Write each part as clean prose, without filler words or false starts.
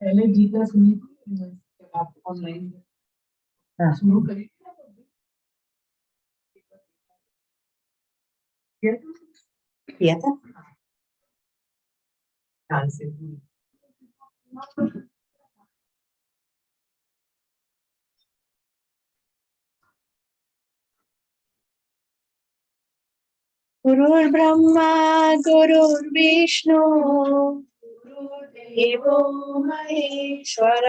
पहले गीता सुनी थी जब आप ऑनलाइन शुरू करी किया था। ध्यान से पूरी। गुरुर्ब्रह्मा गुरुर्विष्णु गुरुर्देवो महेश्वर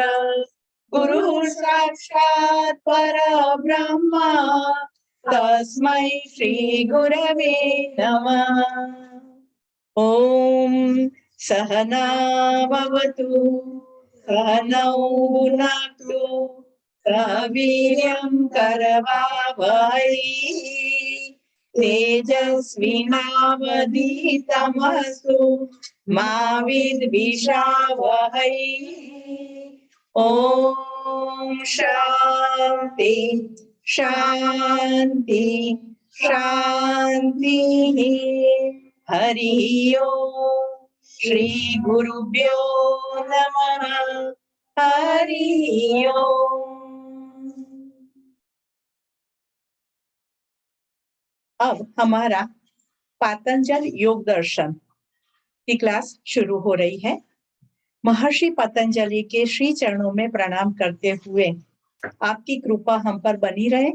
गुरु साक्षात् परब्रह्म तस्मै श्री गुरवे नमः। ओम सहना भवतु सहनौ भुनक्तु सह वीर्यं करवावहै तेजस्विनावधीतमस्तु मा विद्विषावहै। ओम शांति शांति शांति। हरि ओम श्री गुरुभ्यो नमः। हरि ओम। अब हमारा पतंजल योग दर्शन की क्लास शुरू हो रही है। महर्षि पतंजलि के श्री चरणों में प्रणाम करते हुए आपकी कृपा हम पर बनी रहे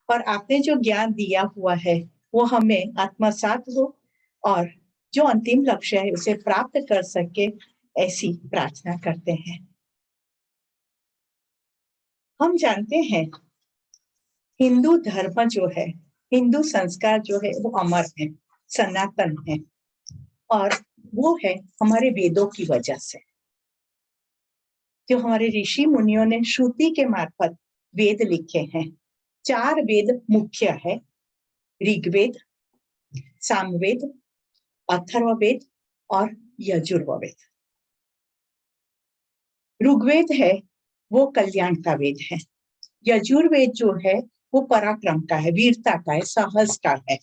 और आपने जो ज्ञान दिया हुआ है वो हमें आत्मसात हो और जो अंतिम लक्ष्य है उसे प्राप्त कर सके, ऐसी प्रार्थना करते हैं। हम जानते हैं हिंदू धर्म जो है, हिंदू संस्कार जो है वो अमर है, सनातन है और वो है हमारे वेदों की वजह से। जो हमारे ऋषि मुनियों ने श्रुति के मार्फत वेद लिखे हैं। 4 वेद मुख्य है, ऋग्वेद, सामवेद, अथर्ववेद और यजुर्वेद। ऋग्वेद है वो कल्याण का वेद है। यजुर्वेद जो है वो पराक्रम का है, वीरता का है, साहस का है।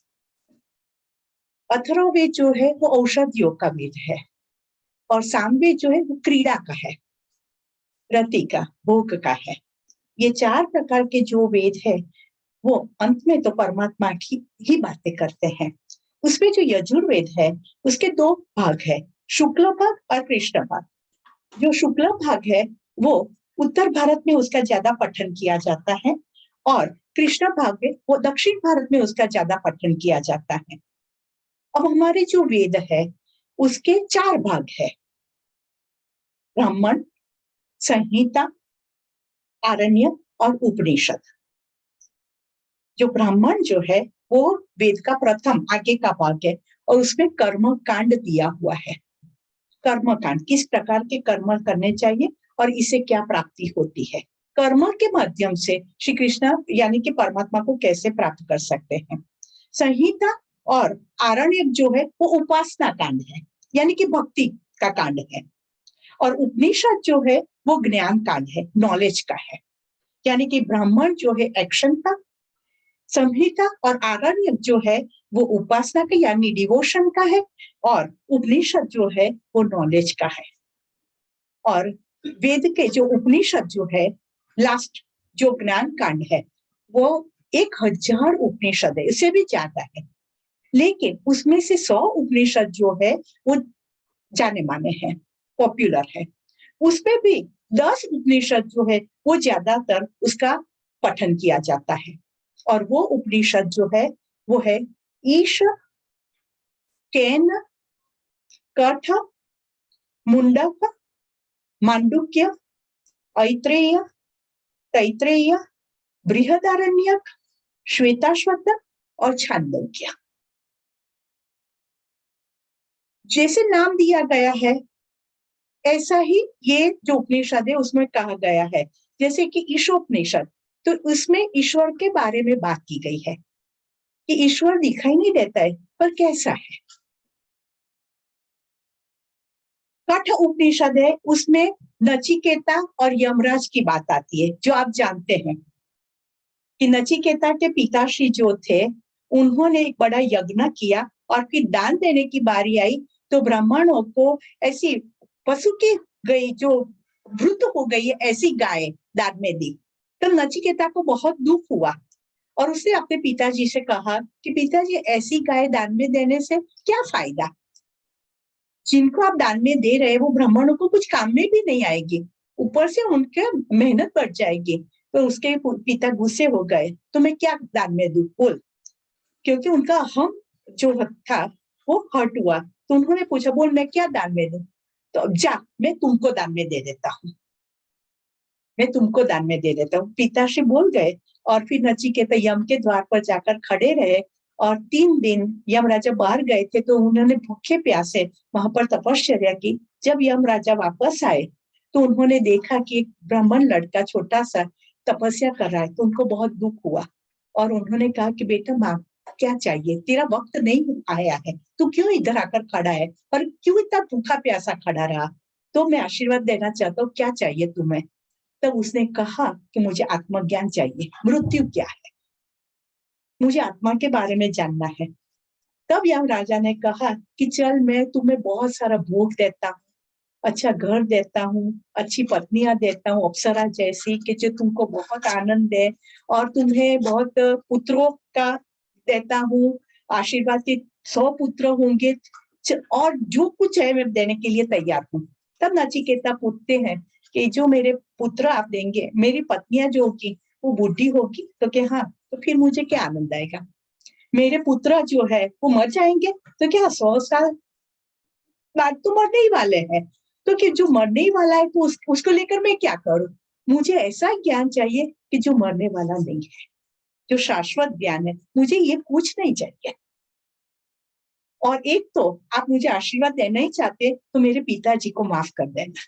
अथर्ववेद जो है वो औषध योग का वेद है और सामवेद जो है वो क्रीड़ा का है, रति का, भोग का है। ये 4 प्रकार के जो वेद है वो अंत में तो परमात्मा की ही बातें करते हैं। उसमें जो यजुर्वेद है उसके 2 भाग है, शुक्ल भाग और कृष्ण भाग। जो शुक्ल भाग है वो उत्तर भारत में उसका ज्यादा पठन किया जाता है और कृष्ण भाग में वो दक्षिण भारत में उसका ज्यादा पठन किया जाता है। अब हमारे जो वेद है उसके 4 भाग है, ब्राह्मण, संहिता, आरण्य और उपनिषद। जो ब्राह्मण जो है वो वेद का प्रथम आगे का भाग है और उसमें कर्म कांड दिया हुआ है। कर्म कांड, किस प्रकार के कर्म करने चाहिए और इससे क्या प्राप्ति होती है। कर्म के माध्यम से श्री कृष्ण यानी कि परमात्मा को कैसे प्राप्त कर सकते हैं। संहिता और आरण्य जो है वो उपासना कांड है, यानी कि भक्ति का कांड है। और उपनिषद जो है वो ज्ञान कांड है, नॉलेज का है। यानी कि ब्राह्मण जो है एक्शन का, संहिता और आरण्य जो है वो उपासना का यानी डिवोशन का है और उपनिषद जो है वो नॉलेज का है। और वेद के जो उपनिषद जो है, लास्ट जो ज्ञान कांड है वो 1000 उपनिषद है, इससे भी ज्यादा है। लेकिन उसमें से 100 उपनिषद जो है वो जाने माने हैं, पॉपुलर है। उसमें भी 10 उपनिषद जो है वो ज्यादातर उसका पठन किया जाता है और वो उपनिषद जो है वो है ईश, केन, कठ, मुंडक, मांडुक्य, ऐत्रेय, तैत्रेय, बृहदारण्यक, श्वेताश्वतर और छांदोग्य। जैसे नाम दिया गया है ऐसा ही ये जो उपनिषद है उसमें कहा गया है। जैसे कि ईशोपनिषद, तो उसमें ईश्वर के बारे में बात की गई है कि ईश्वर दिखाई नहीं देता है पर कैसा है। कठ उपनिषद है, उसमें नचिकेता और यमराज की बात आती है। जो आप जानते हैं कि नचिकेता के पिताश्री जो थे उन्होंने एक बड़ा यज्ञ किया और फिर दान देने की बारी आई तो ब्राह्मणों को ऐसी पशु की गई जो वृद्ध हो गई है ऐसी गाय दान में दी। तब नचिकेता को बहुत दुख हुआ और उसने अपने पिताजी से कहा कि पिताजी ऐसी गाय दान में देने से क्या फायदा, जिनको आप दान में दे रहे हैं वो ब्राह्मणों को कुछ काम में भी नहीं आएगी, ऊपर से उनके मेहनत बढ़ जाएगी। तो उसके पिता गुस्से हो गए, तो मैं क्या दान में दूं बोल, क्योंकि उनका अहम जो था वो हर्ट हुआ। तो उन्होंने पूछा बोल मैं क्या दान में दूं, तो जा मैं तुमको दान में दे देता हूँ, मैं तुमको दान में दे देता हूँ। पिताश्री बोल गए और फिर नचिकेता यम के द्वार पर जाकर खड़े रहे और 3 दिन यम राजा बाहर गए थे तो उन्होंने भूखे प्यासे वहां पर तपश्चर्या की। जब यम राजा वापस आए तो उन्होंने देखा कि एक ब्राह्मण लड़का छोटा सा तपस्या कर रहा है, तो उनको बहुत दुख हुआ और उन्होंने कहा कि बेटा माँ क्या चाहिए, तेरा वक्त नहीं आया है, तू क्यों इधर आकर खड़ा है और क्यों इतना भूखा प्यासा खड़ा रहा, तो मैं आशीर्वाद देना चाहता हूँ, क्या चाहिए तुम्हें। तब उसने कहा कि मुझे आत्मज्ञान चाहिए, मृत्यु क्या है, मुझे आत्मा के बारे में जानना है। तब यम राजा ने कहा कि चल मैं तुम्हें बहुत सारा भोग देता हूँ, अच्छा घर देता हूँ, अच्छी पत्नियां देता हूँ अप्सरा जैसी कि जो तुमको बहुत आनंद दे, और तुम्हें बहुत पुत्रों का देता हूँ, आशीर्वाद के 100 पुत्र होंगे और जो कुछ है मैं देने के लिए तैयार हूँ। तब नचिकेता पूछते हैं कि जो मेरे पुत्र आप देंगे, मेरी पत्नियां जो होगी वो बूढ़ी होगी, तो क्या हाँ, तो फिर मुझे क्या आनंद आएगा। मेरे पुत्र जो है वो मर जाएंगे, तो क्या 100 साल बाद तो मरने ही वाले हैं, तो कि जो मरने ही वाला है तो उसको लेकर मैं क्या करूं। मुझे ऐसा ज्ञान चाहिए कि जो मरने वाला नहीं है, जो शाश्वत ज्ञान है, मुझे ये कुछ नहीं चाहिए। और एक तो आप मुझे आशीर्वाद देना ही चाहते तो मेरे पिताजी को माफ कर देना।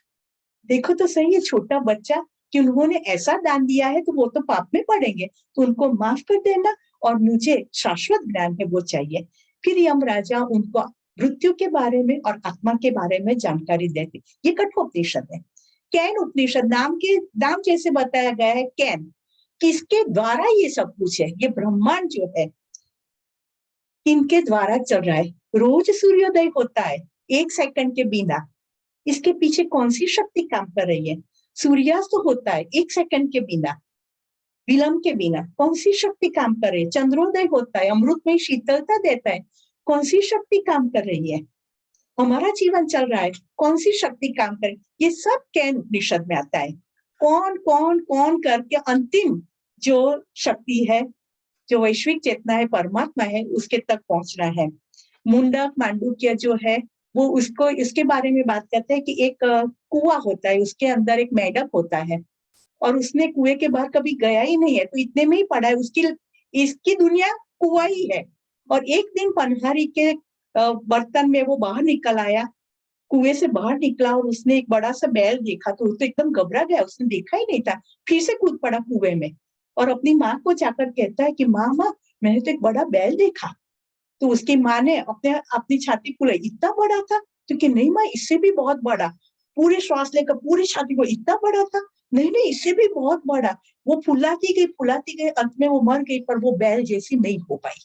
देखो तो सही है, छोटा बच्चा कि उन्होंने ऐसा दान दिया है तो वो तो पाप में पड़ेंगे, तो उनको माफ कर देना और मुझे शाश्वत ज्ञान है वो चाहिए। फिर यम राजा उनको मृत्यु के बारे में और आत्मा के बारे में जानकारी देते। ये कठोपनिषद है। कैन उपनिषद नाम जैसे बताया गया है, कैन किसके द्वारा ये सब कुछ है, ये ब्रह्मांड जो है इनके द्वारा चल रहा है। रोज सूर्योदय होता है 1 सेकंड के बिना, इसके पीछे कौन सी शक्ति काम कर रही है। सूर्यास्त होता है 1 सेकंड के बिना, विलंब के बिना, कौन सी शक्ति काम कर रही है। चंद्रोदय होता है, अमृत में शीतलता देता है, कौन सी शक्ति काम कर रही है। हमारा जीवन चल रहा है, कौन सी शक्ति काम कर रही है। ये सब कैन उपनिषद में आता है। कौन कौन कौन करके अंतिम जो शक्ति है, जो वैश्विक चेतना है, परमात्मा है, उसके तक पहुंचना है। मुंडक मांडुक्य जो है वो उसको इसके बारे में बात करते हैं कि एक कुआं होता है, उसके अंदर एक मेढक होता है और उसने कुएं के बाहर कभी गया ही नहीं है, तो इतने में ही पड़ा है, इसकी दुनिया कुआं ही है। और एक दिन पनहारी के बर्तन में वो बाहर निकल आया, कुएं से बाहर निकला और उसने एक बड़ा सा बैल देखा, तो एकदम घबरा गया, उसने देखा ही नहीं था, फिर से कूद पड़ा कुएं में और अपनी माँ को जाकर कहता है कि माँ मैंने तो एक बड़ा बैल देखा। तो उसकी माँ ने अपनी छाती फुलाई, इतना बड़ा था, तो कि नहीं माँ इससे भी बहुत बड़ा। पूरे श्वास लेकर पूरी छाती को, इतना बड़ा था, नहीं नहीं इससे भी बहुत बड़ा। वो फुलाती गई, अंत में वो मर गई, पर वो बैल जैसी नहीं हो पाई।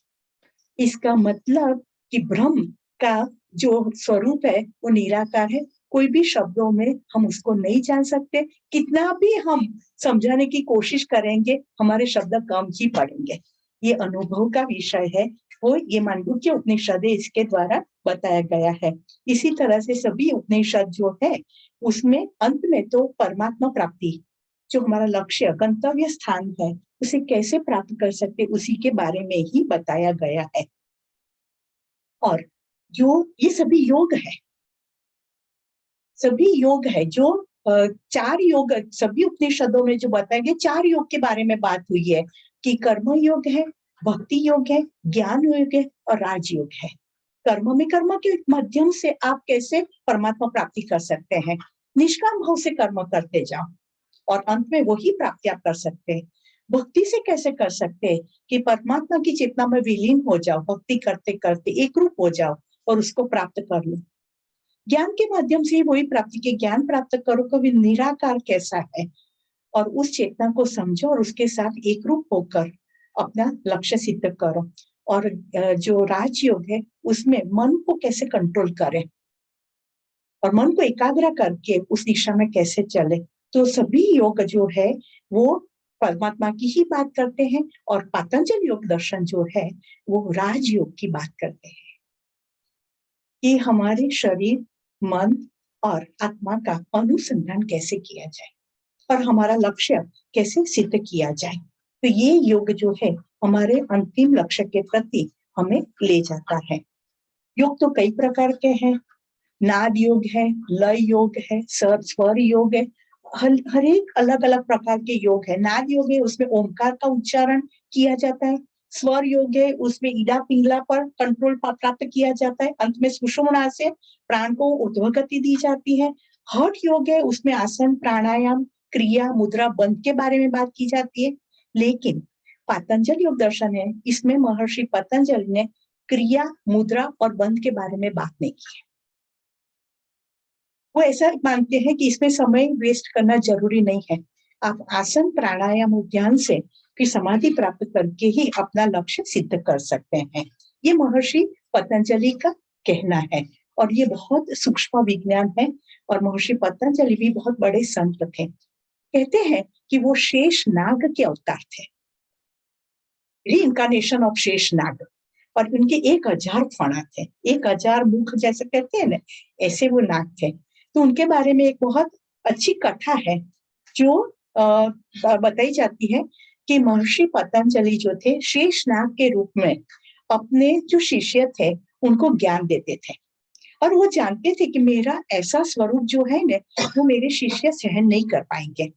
इसका मतलब कि ब्रह्म का जो स्वरूप है वो निराकार है, कोई भी शब्दों में हम उसको नहीं जान सकते, कितना भी हम समझाने की कोशिश करेंगे हमारे शब्द कम ही पड़ेंगे। ये अनुभव का विषय है, वो ये मांडुक्य उपनिषद इसके द्वारा बताया गया है। इसी तरह से सभी उपनिषद जो है उसमें अंत में तो परमात्मा प्राप्ति, जो हमारा लक्ष्य गंतव्य स्थान है, उसे कैसे प्राप्त कर सकते उसी के बारे में ही बताया गया है। और ये सभी योग है, सभी योग है जो 4 योग सभी उपनिषदों में जो बताए गए 4 योग के बारे में बात हुई है कि कर्म योग है, भक्ति योग है, ज्ञान योग है और राजयोग है। कर्म के माध्यम से आप कैसे परमात्मा प्राप्ति कर सकते हैं, निष्काम भाव से कर्म करते जाओ और अंत में वही प्राप्ति आप कर सकते हैं। भक्ति से कैसे कर सकते हैं कि परमात्मा की चेतना में विलीन हो जाओ, भक्ति करते करते एक रूप हो जाओ और उसको प्राप्त कर लो। ज्ञान के माध्यम से वही प्राप्ति के ज्ञान प्राप्त करो, कभी निराकार कैसा है और उस चेतना को समझो और उसके साथ एक रूप होकर अपना लक्ष्य सिद्ध करो। और जो राजयोग है उसमें मन को कैसे कंट्रोल करें और मन को एकाग्र करके उस दिशा में कैसे चले, तो सभी योग जो है वो परमात्मा की ही बात करते हैं, और पतंजलि योग दर्शन जो है वो राजयोग की बात करते हैं कि हमारे शरीर, मन और आत्मा का अनुसंधान कैसे किया जाए और हमारा लक्ष्य कैसे सिद्ध किया जाए। तो ये योग जो है हमारे अंतिम लक्ष्य के प्रति हमें ले जाता है। योग तो कई प्रकार के हैं, नाद योग है, लय योग है, स्वर योग है, हर एक अलग अलग प्रकार के योग है। नाद योग है, उसमें ओंकार का उच्चारण किया जाता है। स्वर योग है, उसमें ईड़ा पिंगला पर कंट्रोल प्राप्त किया जाता है। अंत में सुषुम्ना से प्राण को ऊर्ध्व गति दी जाती है। हठ योग है, उसमें आसन, प्राणायाम, क्रिया, मुद्रा, बंध के बारे में बात की जाती है। लेकिन पतंजलि योग दर्शन है, इसमें महर्षि पतंजलि ने क्रिया, मुद्रा और बंध के बारे में बात नहीं की है। वो ऐसा मानते हैं कि इसमें समय वेस्ट करना जरूरी नहीं है। आप आसन, प्राणायाम और ध्यान से फिर समाधि प्राप्त करके ही अपना लक्ष्य सिद्ध कर सकते हैं। ये महर्षि पतंजलि का कहना है और ये बहुत सूक्ष्म विज्ञान है। और महर्षि पतंजलि भी बहुत बड़े संत थे। कहते हैं कि वो शेष नाग के अवतार थे, रीइंकार्नेशन ऑफ शेष नाग। और उनके 1000 फणा थे, 1000 मुख जैसे कहते हैं ना, ऐसे वो नाग थे। तो उनके बारे में एक बहुत अच्छी कथा है जो बताई जाती है कि महर्षि पतंजलि जो थे शेषनाग के रूप में अपने जो शिष्य थे उनको ज्ञान देते थे। और वो जानते थे कि मेरा ऐसा स्वरूप जो है ना वो मेरे शिष्य सहन नहीं कर पाएंगे।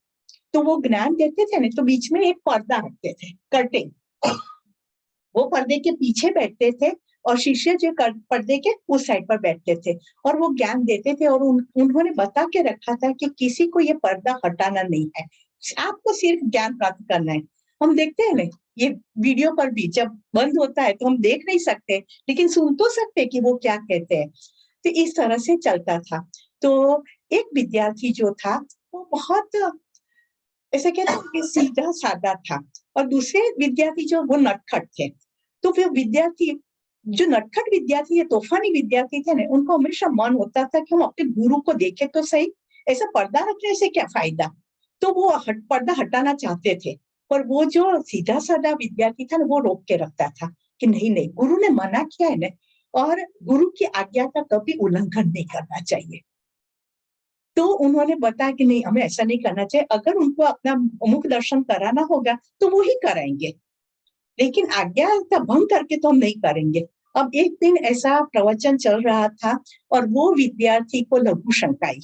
तो वो ज्ञान देते थे ना, तो बीच में एक पर्दा रखते थे, कर्टेन। वो पर्दे के पीछे बैठते थे और शिष्य जो पर्दे के उस साइड पर बैठते थे और वो ज्ञान देते थे। और उन्होंने बता के रखा था कि किसी को ये पर्दा हटाना नहीं है, आपको सिर्फ ज्ञान प्राप्त करना है। हम देखते हैं ना, ये वीडियो पर भी जब बंद होता है तो हम देख नहीं सकते, लेकिन सुन तो सकते कि वो क्या कहते हैं। तो इस तरह से चलता था। तो एक विद्यार्थी जो था वो बहुत ऐसा कहते हैं कि सीधा साधा था, और दूसरे विद्यार्थी जो वो नटखट थे। तो फिर विद्यार्थी जो नटखट विद्यार्थी, तूफानी विद्यार्थी थे ना, उनको हमेशा मन होता था कि हम अपने गुरु को देखें तो सही, ऐसा पर्दा रखने से क्या फायदा। तो वो पर्दा हटाना चाहते थे, पर वो जो सीधा साधा विद्यार्थी था ना वो रोक के रखता था कि नहीं नहीं, गुरु ने मना किया है ना, और गुरु की आज्ञा का कभी उल्लंघन नहीं करना चाहिए। तो उन्होंने बताया कि नहीं, हमें ऐसा नहीं करना चाहिए। अगर उनको अपना मुख दर्शन कराना होगा तो वो ही कराएंगे, लेकिन आज्ञा का भंग करके तो हम नहीं करेंगे। अब एक दिन ऐसा प्रवचन चल रहा था और वो विद्यार्थी को लघु शंका आई,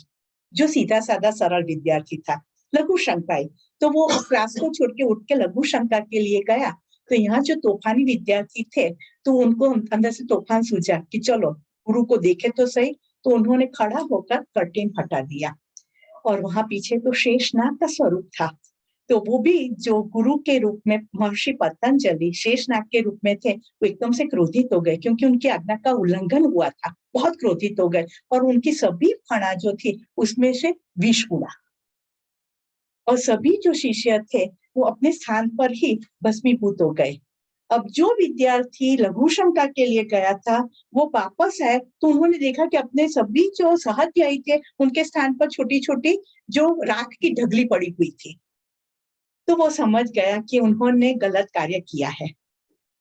जो सीधा साधा सरल विद्यार्थी था, लघु शंका आई। तो वो क्लास को छोड़ के उठ के लघु शंका के लिए गया। तो यहाँ जो तूफानी विद्यार्थी थे तो उनको अंदर से तूफान सूझा कि चलो गुरु को देखे तो सही। तो उन्होंने खड़ा होकर कर्टेन हटा दिया और वहां पीछे तो शेषनाग का स्वरूप था। तो वो भी जो गुरु के रूप में महर्षि पतंजलि शेषनाग के रूप में थे, वो एकदम से क्रोधित हो गए क्योंकि उनकी आज्ञा का उल्लंघन हुआ था। बहुत क्रोधित हो गए और उनकी सभी फणा जो थी उसमें से विष उड़ा और सभी जो शिष्य थे वो अपने स्थान पर ही भस्मीभूत हो गए। अब जो विद्यार्थी लघु शंका के लिए गया था वो वापस आए तो उन्होंने देखा कि अपने सभी जो सहध्यायी थे उनके स्थान पर छोटी छोटी जो राख की ढगली पड़ी हुई थी। तो वो समझ गया कि उन्होंने गलत कार्य किया है।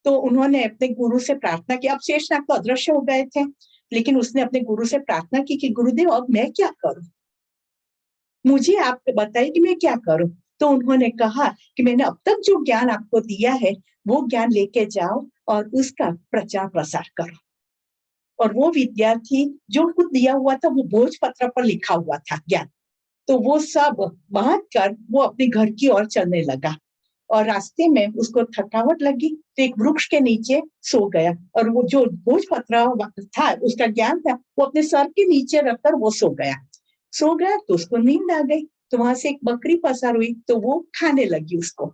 तो उन्होंने अपने गुरु से प्रार्थना की। अब शेषनाग तो अदृश्य हो गए थे, लेकिन उसने अपने गुरु से प्रार्थना की कि गुरुदेव अब मैं क्या करूं, मुझे आप बताइए कि मैं क्या करूं। तो उन्होंने कहा कि मैंने अब तक जो ज्ञान आपको दिया है वो ज्ञान लेके जाओ और उसका प्रचार प्रसार करो। और वो विद्यार्थी जो कुछ दिया हुआ था वो भोजपत्र पर लिखा हुआ था ज्ञान, तो वो सब बांट कर वो अपने घर की ओर चलने लगा। और रास्ते में उसको थकावट लगी तो एक वृक्ष के नीचे सो गया। और वो जो भोजपत्र था उसका ज्ञान था वो अपने सर के नीचे रखकर वो सो गया तो उसको नींद आ गई। तो वहां से एक बकरी पसार हुई तो वो खाने लगी उसको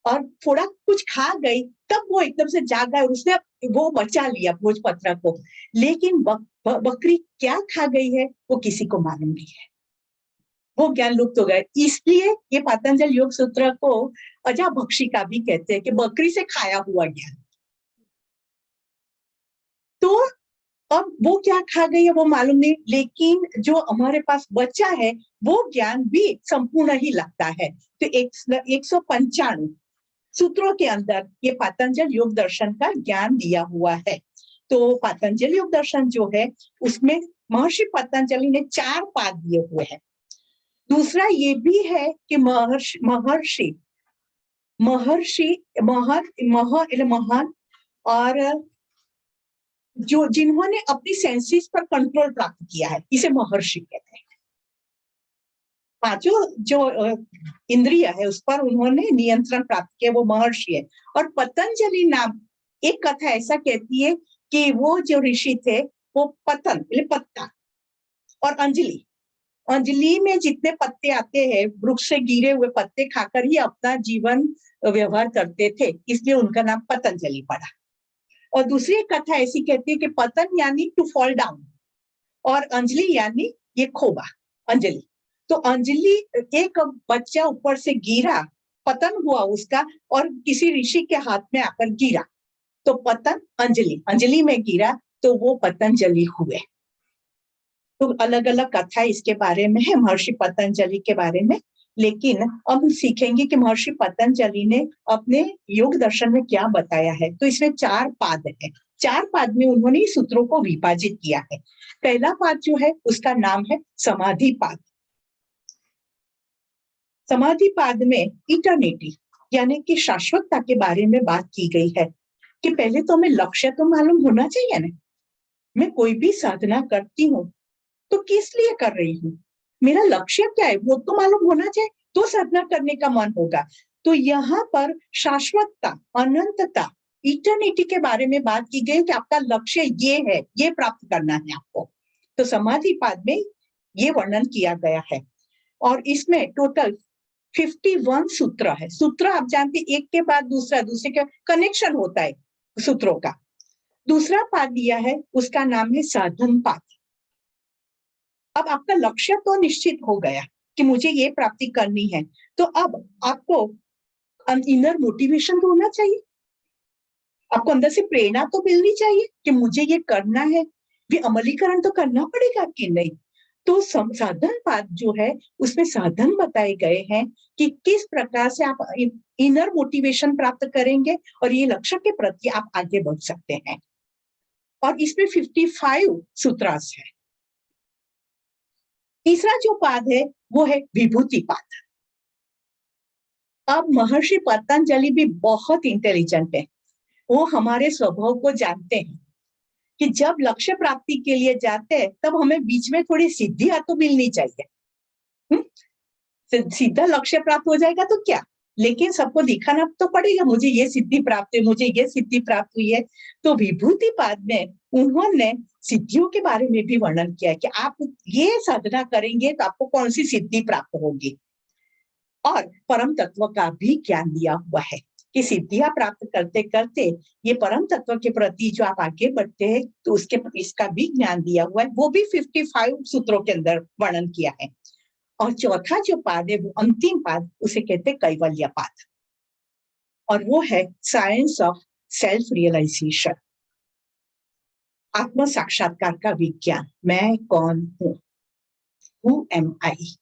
और थोड़ा कुछ खा गई। तब वो एकदम से जाग गया, उसने वो बचा लिया भोजपत्र को। लेकिन बकरी क्या खा गई है वो किसी को मालूम नहीं है, वो ज्ञान लुप्त हो गए। इसलिए ये पतंजलि योग सूत्र को अजाभक्षिका भी कहते हैं कि बकरी से खाया हुआ ज्ञान। तो अब वो क्या खा गई है वो मालूम नहीं, लेकिन जो हमारे पास बच्चा है वो ज्ञान भी संपूर्ण ही लगता है। तो 195 सूत्रों के अंदर ये पतंजलि योग दर्शन का ज्ञान दिया हुआ है। तो पतंजलि योग दर्शन जो है उसमें महर्षि पतंजलि ने 4 पाद दिए हुए हैं। दूसरा ये भी है कि महान और जो जिन्होंने अपनी सेंसेस पर कंट्रोल प्राप्त किया है, इसे महर्षि कहते हैं। पांचों जो इंद्रिय है उस पर उन्होंने नियंत्रण प्राप्त किया, वो महर्षि है। और पतंजलि नाम, एक कथा ऐसा कहती है कि वो जो ऋषि थे वो पत्ता और अंजलि में जितने पत्ते आते हैं, वृक्ष से गिरे हुए पत्ते खाकर ही अपना जीवन व्यवहार करते थे, इसलिए उनका नाम पतंजलि पड़ा। और दूसरी एक कथा ऐसी कहती है कि पतन यानी टू फॉल डाउन और अंजलि यानी ये खोबा, अंजलि। तो अंजलि, एक बच्चा ऊपर से गिरा, पतन हुआ उसका और किसी ऋषि के हाथ में आकर गिरा, तो पतन अंजलि में गिरा, तो वो पतंजलि हुए। तो अलग अलग कथा इसके बारे में है, महर्षि पतंजलि के बारे में। लेकिन अब सीखेंगे कि महर्षि पतंजलि ने अपने योग दर्शन में क्या बताया है। तो इसमें 4 पाद है। 4 पाद में उन्होंने सूत्रों को विभाजित किया है। पहला पाद जो है उसका नाम है समाधि पाद। समाधि पाद में इटर्निटी यानी कि शाश्वतता के बारे में बात की गई है कि पहले तो हमें लक्ष्य तो मालूम होना चाहिए ना। मैं कोई भी साधना करती हूँ तो किस लिए कर रही हूँ, मेरा लक्ष्य क्या है वो तो मालूम होना चाहिए, तो साधना करने का मन होगा। तो यहाँ पर शाश्वतता, अनंतता, इटर्निटी के बारे में बात की गई कि आपका लक्ष्य ये है, ये प्राप्त करना है आपको। तो समाधि पाद में ये वर्णन किया गया है। और इसमें टोटल 51 सूत्र है। सूत्र आप जानते, एक के बाद दूसरा, दूसरे का कनेक्शन होता है सूत्रों का। दूसरा पाद दिया है उसका नाम है साधन पाद। अब आपका लक्ष्य तो निश्चित हो गया कि मुझे ये प्राप्ति करनी है, तो अब आपको इनर मोटिवेशन तो होना चाहिए, आपको अंदर से प्रेरणा तो मिलनी चाहिए कि मुझे ये करना है, ये अमलीकरण तो करना पड़ेगा कि नहीं। तो साधन पाद जो है उसमें साधन बताए गए हैं कि किस प्रकार से आप इनर मोटिवेशन प्राप्त करेंगे और ये लक्ष्य के प्रति आप आगे बढ़ सकते हैं। और इसमें 55 सूत्रास है। तीसरा जो पाद है वो है विभूति पाद। अब महर्षि पतंजलि भी बहुत इंटेलिजेंट है, वो हमारे स्वभाव को जानते हैं कि जब लक्ष्य प्राप्ति के लिए जाते हैं तब हमें बीच में थोड़ी सिद्धियां तो मिलनी चाहिए। सीधा लक्ष्य प्राप्त हो जाएगा तो क्या, लेकिन सबको दिखाना तो पड़ेगा मुझे ये सिद्धि प्राप्त है, मुझे ये सिद्धि प्राप्त हुई है। तो विभूति पाद में उन्होंने सिद्धियों के बारे में भी वर्णन किया कि आप ये साधना करेंगे तो आपको कौन सी सिद्धि प्राप्त होगी। और परम तत्व का भी ज्ञान दिया हुआ है कि सिद्धियां प्राप्त करते करते ये परम तत्व के प्रति जो आप आगे बढ़ते हैं तो उसके इसका भी ज्ञान दिया हुआ है, वो भी 55 सूत्रों के अंदर वर्णन किया है। और चौथा जो पाद है वो अंतिम पाद, उसे कहते हैं कैवल्य पाद, और वो है साइंस ऑफ सेल्फ रियलाइजेशन, आत्म साक्षात्कार का विज्ञान। मैं कौन हूं, हु एम आई,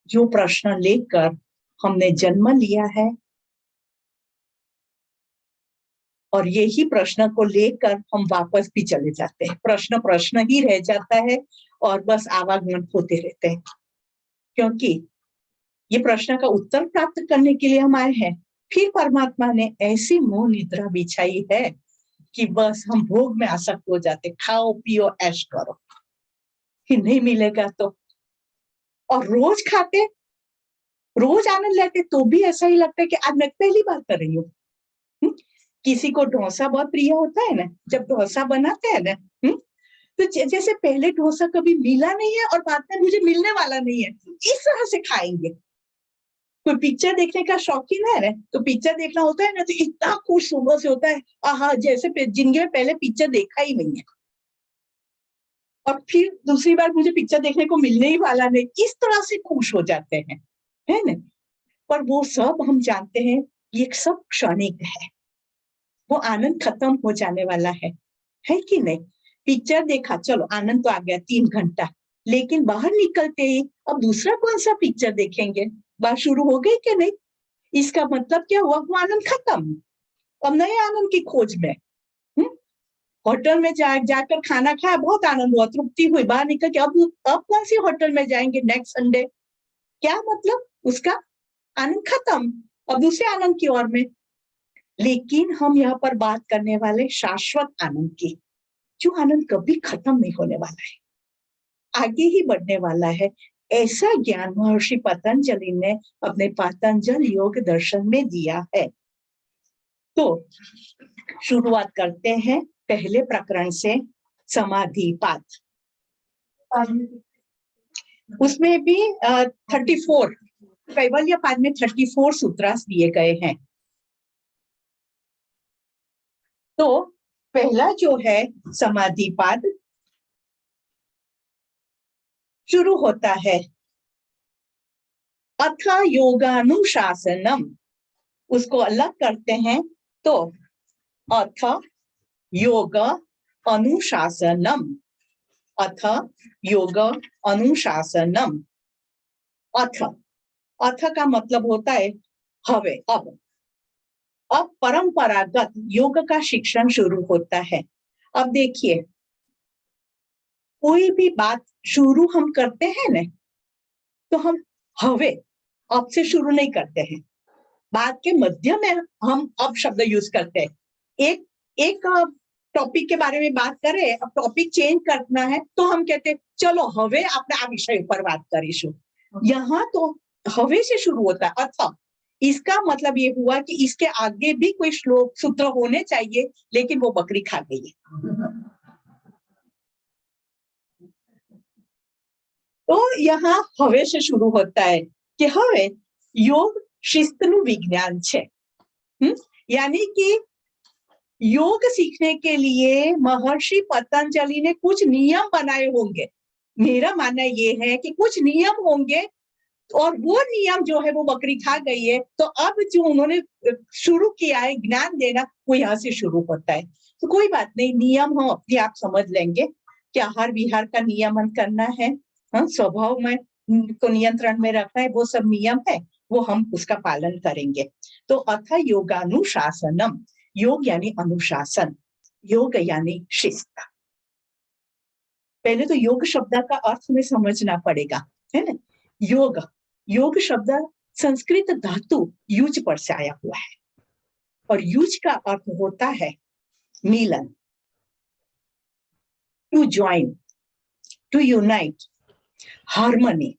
जो प्रश्न लेकर हमने जन्म लिया है और यही प्रश्न को लेकर हम वापस भी चले जाते हैं। प्रश्न ही रह जाता है और बस आवागमन होते रहते हैं, क्योंकि ये प्रश्न का उत्तर प्राप्त करने के लिए हम आए हैं। फिर परमात्मा ने ऐसी मोह निद्रा बिछाई है कि बस हम भोग में आसक्त हो जाते, खाओ पियो ऐश करो, फिर नहीं मिलेगा तो। और रोज खाते, रोज आनंद लेते, तो भी ऐसा ही लगता है कि आज मैं पहली बार कर रही हूँ। किसी को डोसा बहुत प्रिय होता है ना, जब डोसा बनाते हैं ना, तो जैसे पहले डोसा कभी मिला नहीं है और बाद में मुझे मिलने वाला नहीं है, इस तरह से खाएंगे। कोई पिक्चर देखने का शौकीन है ना, तो पिक्चर देखना होता है ना तो इतना खुश सुबह से होता है, आहा जैसे जिंदगी में पहले पिक्चर देखा ही नहीं है और फिर दूसरी बार मुझे पिक्चर देखने को मिलने ही वाला नहीं, इस तरह से खुश हो जाते हैं, है ना। पर वो सब हम जानते हैं ये सब क्षणिक है, वो आनंद खत्म हो जाने वाला है। है कि नहीं? पिक्चर देखा, चलो आनंद तो आ गया 3 घंटा, लेकिन बाहर निकलते ही अब दूसरा कौन सा पिक्चर देखेंगे? बात शुरू हो गई कि नहीं? इसका मतलब क्या हुआ? वो आनंद खत्म, अब नए आनंद की खोज में। होटल में जाकर खाना खाया, बहुत आनंद हुआ, तृप्ति हुई, बाहर निकल के अब कौन सी होटल में जाएंगे नेक्स्ट संडे? क्या मतलब? उसका आनंद खत्म, अब दूसरे आनंद की ओर में। लेकिन हम यहाँ पर बात करने वाले शाश्वत आनंद की, जो आनंद कभी खत्म नहीं होने वाला है, आगे ही बढ़ने वाला है। ऐसा ज्ञान महर्षि पतंजलि ने अपने पतंजल योग दर्शन में दिया है। तो शुरुआत करते हैं पहले प्रकरण से, समाधिपाद। उसमें भी 34 कैवल्य पाद में 34 सूत्रास दिए गए हैं। तो पहला जो है समाधिपाद, शुरू होता है अथ योगानुशासनम। उसको अलग करते हैं तो अथ योग अनुशासनम, अथ योग अनुशासनम। अथ का मतलब होता है हवे, अब परंपरागत योग का शिक्षण शुरू होता है। अब देखिए, कोई भी बात शुरू हम करते हैं ना, तो हम हवे अब से शुरू नहीं करते हैं, बात के मध्य में हम अब शब्द यूज करते हैं। एक टॉपिक के बारे में बात करें, अब टॉपिक चेंज करना है तो हम कहते हैं चलो हवे આપણે આ વિષય पर बात કરીશું। यहाँ तो हवे से शुरू होता है। अथा, इसका मतलब ये हुआ कि इसके आगे भी कोई श्लोक सूत्र होने चाहिए, लेकिन वो बकरी खा गई है। तो यहाँ हवे से शुरू होता है कि हवे योग शिस्तનું विज्ञान છે। यानी कि योग सीखने के लिए महर्षि पतंजलि ने कुछ नियम बनाए होंगे। मेरा मानना ये है कि कुछ नियम होंगे, और वो नियम जो है वो बकरी खा गई है। तो अब जो उन्होंने शुरू किया है ज्ञान देना, वो यहाँ से शुरू होता है। तो कोई बात नहीं, नियम हम अपने आप समझ लेंगे कि आहार विहार का नियमन करना है, स्वभाव में को नियंत्रण में रखना है, वो सब नियम है, वो हम उसका पालन करेंगे। तो अथ योगानुशासनम, योग यानी अनुशासन, योग यानी शिस्त। पहले तो योग शब्द का अर्थ हमें समझना पड़ेगा, है ना। योग शब्द संस्कृत धातु युज पर से आया हुआ है, और युज का अर्थ होता है मिलन, to join, to unite, harmony.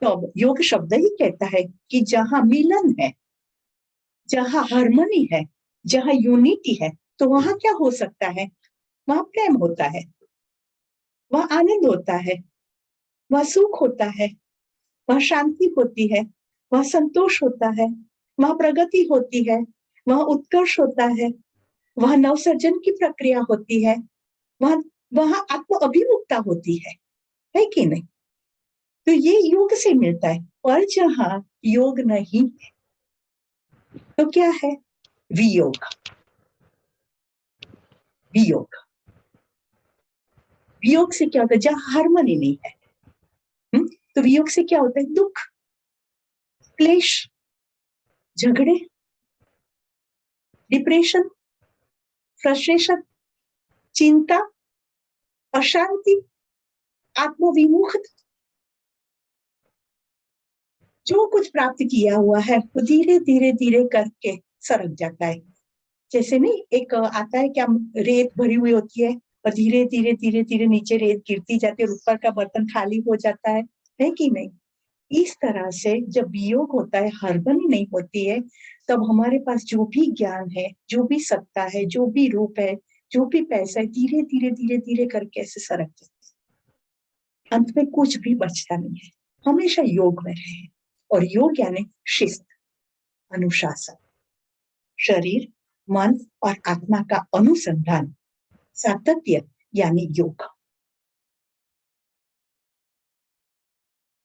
तो योग शब्द ही कहता है कि जहां मिलन है, जहां हार्मनी है, जहां यूनिटी है, तो वहां क्या हो सकता है? वहां प्रेम होता है, वहां आनंद होता है, वहां सुख होता है, वहां शांति होती है, वहां संतोष होता है, वहां प्रगति होती है, वहां उत्कर्ष होता है, वहां नवसर्जन की प्रक्रिया होती है, वहां आत्म अभिमुखता होती है कि नहीं? तो ये योग से मिलता है। और जहां योग नहीं है तो क्या है? वियोग। वियोग वियोग से क्या होता है? जहां हार्मनी नहीं है, तो वियोग से क्या होता है? दुख, क्लेश, झगड़े, डिप्रेशन, फ्रस्ट्रेशन, चिंता, अशांति, आत्मविमुखता। जो कुछ प्राप्त किया हुआ है वो धीरे धीरे धीरे करके सरक जाता है। जैसे नहीं, एक आता है क्या, रेत भरी हुई होती है और धीरे धीरे धीरे धीरे नीचे रेत गिरती जाती है और ऊपर का बर्तन खाली हो जाता है कि नहीं? इस तरह से जब वियोग होता है, हार्मनी नहीं होती है, तब हमारे पास जो भी ज्ञान है, जो भी सत्ता है, जो भी रूप है, जो भी पैसा है, धीरे धीरे धीरे धीरे करके ऐसे सरक जाता है। अंत में कुछ भी बचता नहीं है। हमेशा योग में रहे, और योग यानी शिस्त, अनुशासन, शरीर, मन और आत्मा का अनुसंधान, सातत्य यानी योग।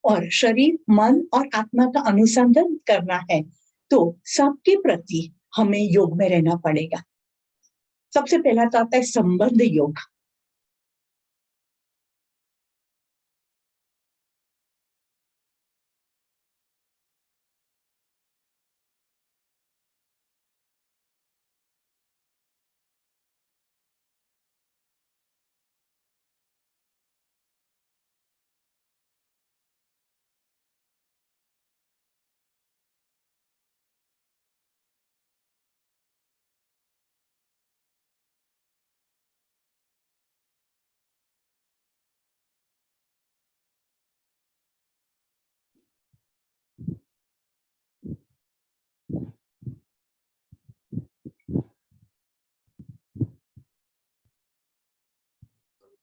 और शरीर, मन और आत्मा का अनुसंधान करना है तो सबके प्रति हमें योग में रहना पड़ेगा। सबसे पहला तो आता है संबंध योग।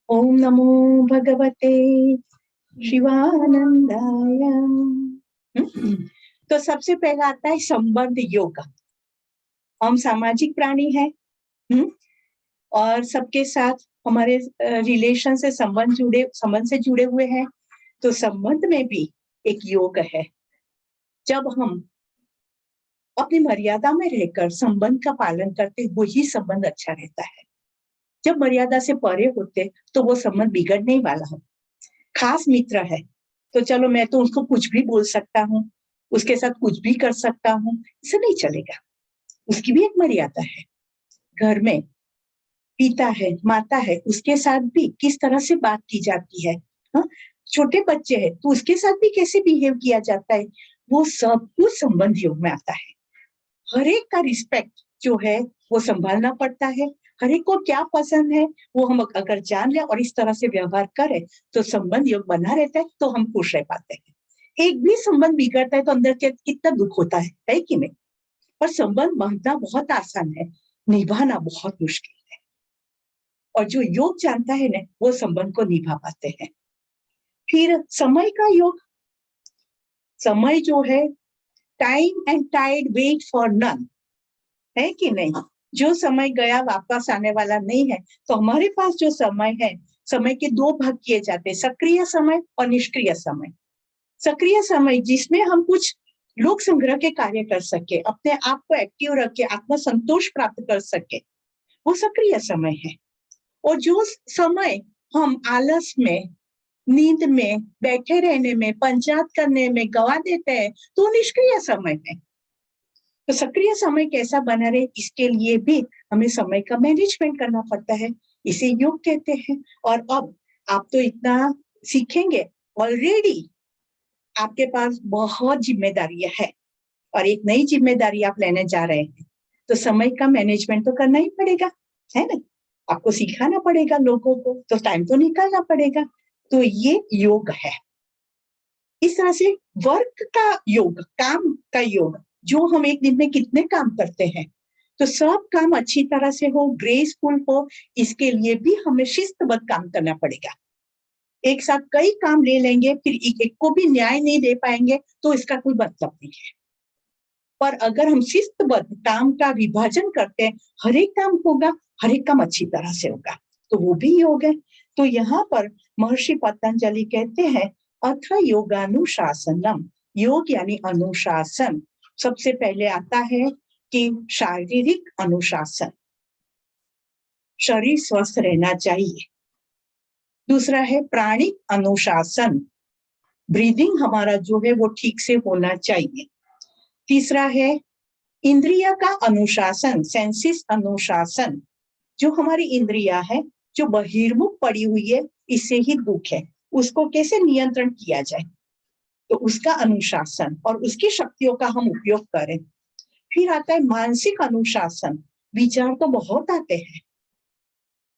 ओम नमो भगवते शिवानंदाय। तो सबसे पहला आता है संबंध योग। हम सामाजिक प्राणी हैं, और सबके साथ हमारे रिलेशन से संबंध से जुड़े हुए हैं। तो संबंध में भी एक योग है। जब हम अपनी मर्यादा में रहकर संबंध का पालन करते, वही संबंध अच्छा रहता है। जब मर्यादा से परे होते तो वो संबंध बिगड़ने वाला हो। खास मित्र है तो चलो मैं तो उसको कुछ भी बोल सकता हूँ, उसके साथ कुछ भी कर सकता हूँ, ऐसा नहीं चलेगा। उसकी भी एक मर्यादा है। घर में पिता है, माता है, उसके साथ भी किस तरह से बात की जाती है। हाँ, छोटे बच्चे हैं तो उसके साथ भी कैसे बिहेव किया जाता है, वो सब कुछ संबंध योग में आता है। हर एक का रिस्पेक्ट जो है वो संभालना पड़ता है। हर एक को क्या पसंद है वो हम अगर जान ले और इस तरह से व्यवहार करें तो संबंध योग बना रहता है, तो हम खुश रह पाते हैं। एक भी संबंध बिगड़ता है तो अंदर के कितना दुख होता है कि नहीं। पर संबंध बांधना बहुत आसान है, निभाना बहुत मुश्किल है। और जो योग जानता है ना, वो संबंध को निभा पाते हैं। फिर समय का योग। समय जो है, time and tide wait for none, है कि नहीं। जो समय गया वापस आने वाला नहीं है। तो हमारे पास जो समय है, समय के दो भाग किए जाते हैं, सक्रिय समय और निष्क्रिय समय। सक्रिय समय जिसमें हम कुछ लोक संग्रह के कार्य कर सके, अपने आप को एक्टिव रख के आत्म संतोष प्राप्त कर सके, वो सक्रिय समय है। और जो समय हम आलस में, नींद में, बैठे रहने में, पंचायत करने में गवा देते हैं, तो निष्क्रिय समय है। तो सक्रिय समय कैसा बना रहे, इसके लिए भी हमें समय का मैनेजमेंट करना पड़ता है। इसे योग कहते हैं। और अब आप तो इतना सीखेंगे, ऑलरेडी आपके पास बहुत जिम्मेदारियां है और एक नई जिम्मेदारी आप लेने जा रहे हैं। तो समय का मैनेजमेंट तो करना ही पड़ेगा, है ना। आपको सिखाना पड़ेगा लोगों को, तो टाइम तो निकालना पड़ेगा। तो ये योग है। इस तरह से वर्क का योग, काम का योग, जो हम एक दिन में कितने काम करते हैं, तो सब काम अच्छी तरह से हो, ग्रेसफुल हो, इसके लिए भी हमें शिस्तबद्ध काम करना पड़ेगा। एक साथ कई काम ले लेंगे, फिर एक को भी न्याय नहीं दे पाएंगे, तो इसका कोई मतलब नहीं है। पर अगर हम शिस्तबद्ध काम का विभाजन करते हैं, हर एक काम होगा, हर एक काम अच्छी तरह से होगा, तो वो भी योग है। तो यहाँ पर महर्षि पतंजलि कहते हैं, अथ योगानुशासनम। योग यानी अनुशासन। सबसे पहले आता है कि शारीरिक अनुशासन, शरीर स्वस्थ रहना चाहिए। दूसरा है प्राणिक अनुशासन, ब्रीदिंग हमारा जो है वो ठीक से होना चाहिए। तीसरा है इंद्रिय का अनुशासन, सेंसिस अनुशासन, जो हमारी इंद्रिया है जो बहिर्मुख पड़ी हुई है, इससे ही दुख है, उसको कैसे नियंत्रण किया जाए, तो उसका अनुशासन और उसकी शक्तियों का हम उपयोग करें। फिर आता है मानसिक अनुशासन। विचार तो बहुत आते हैं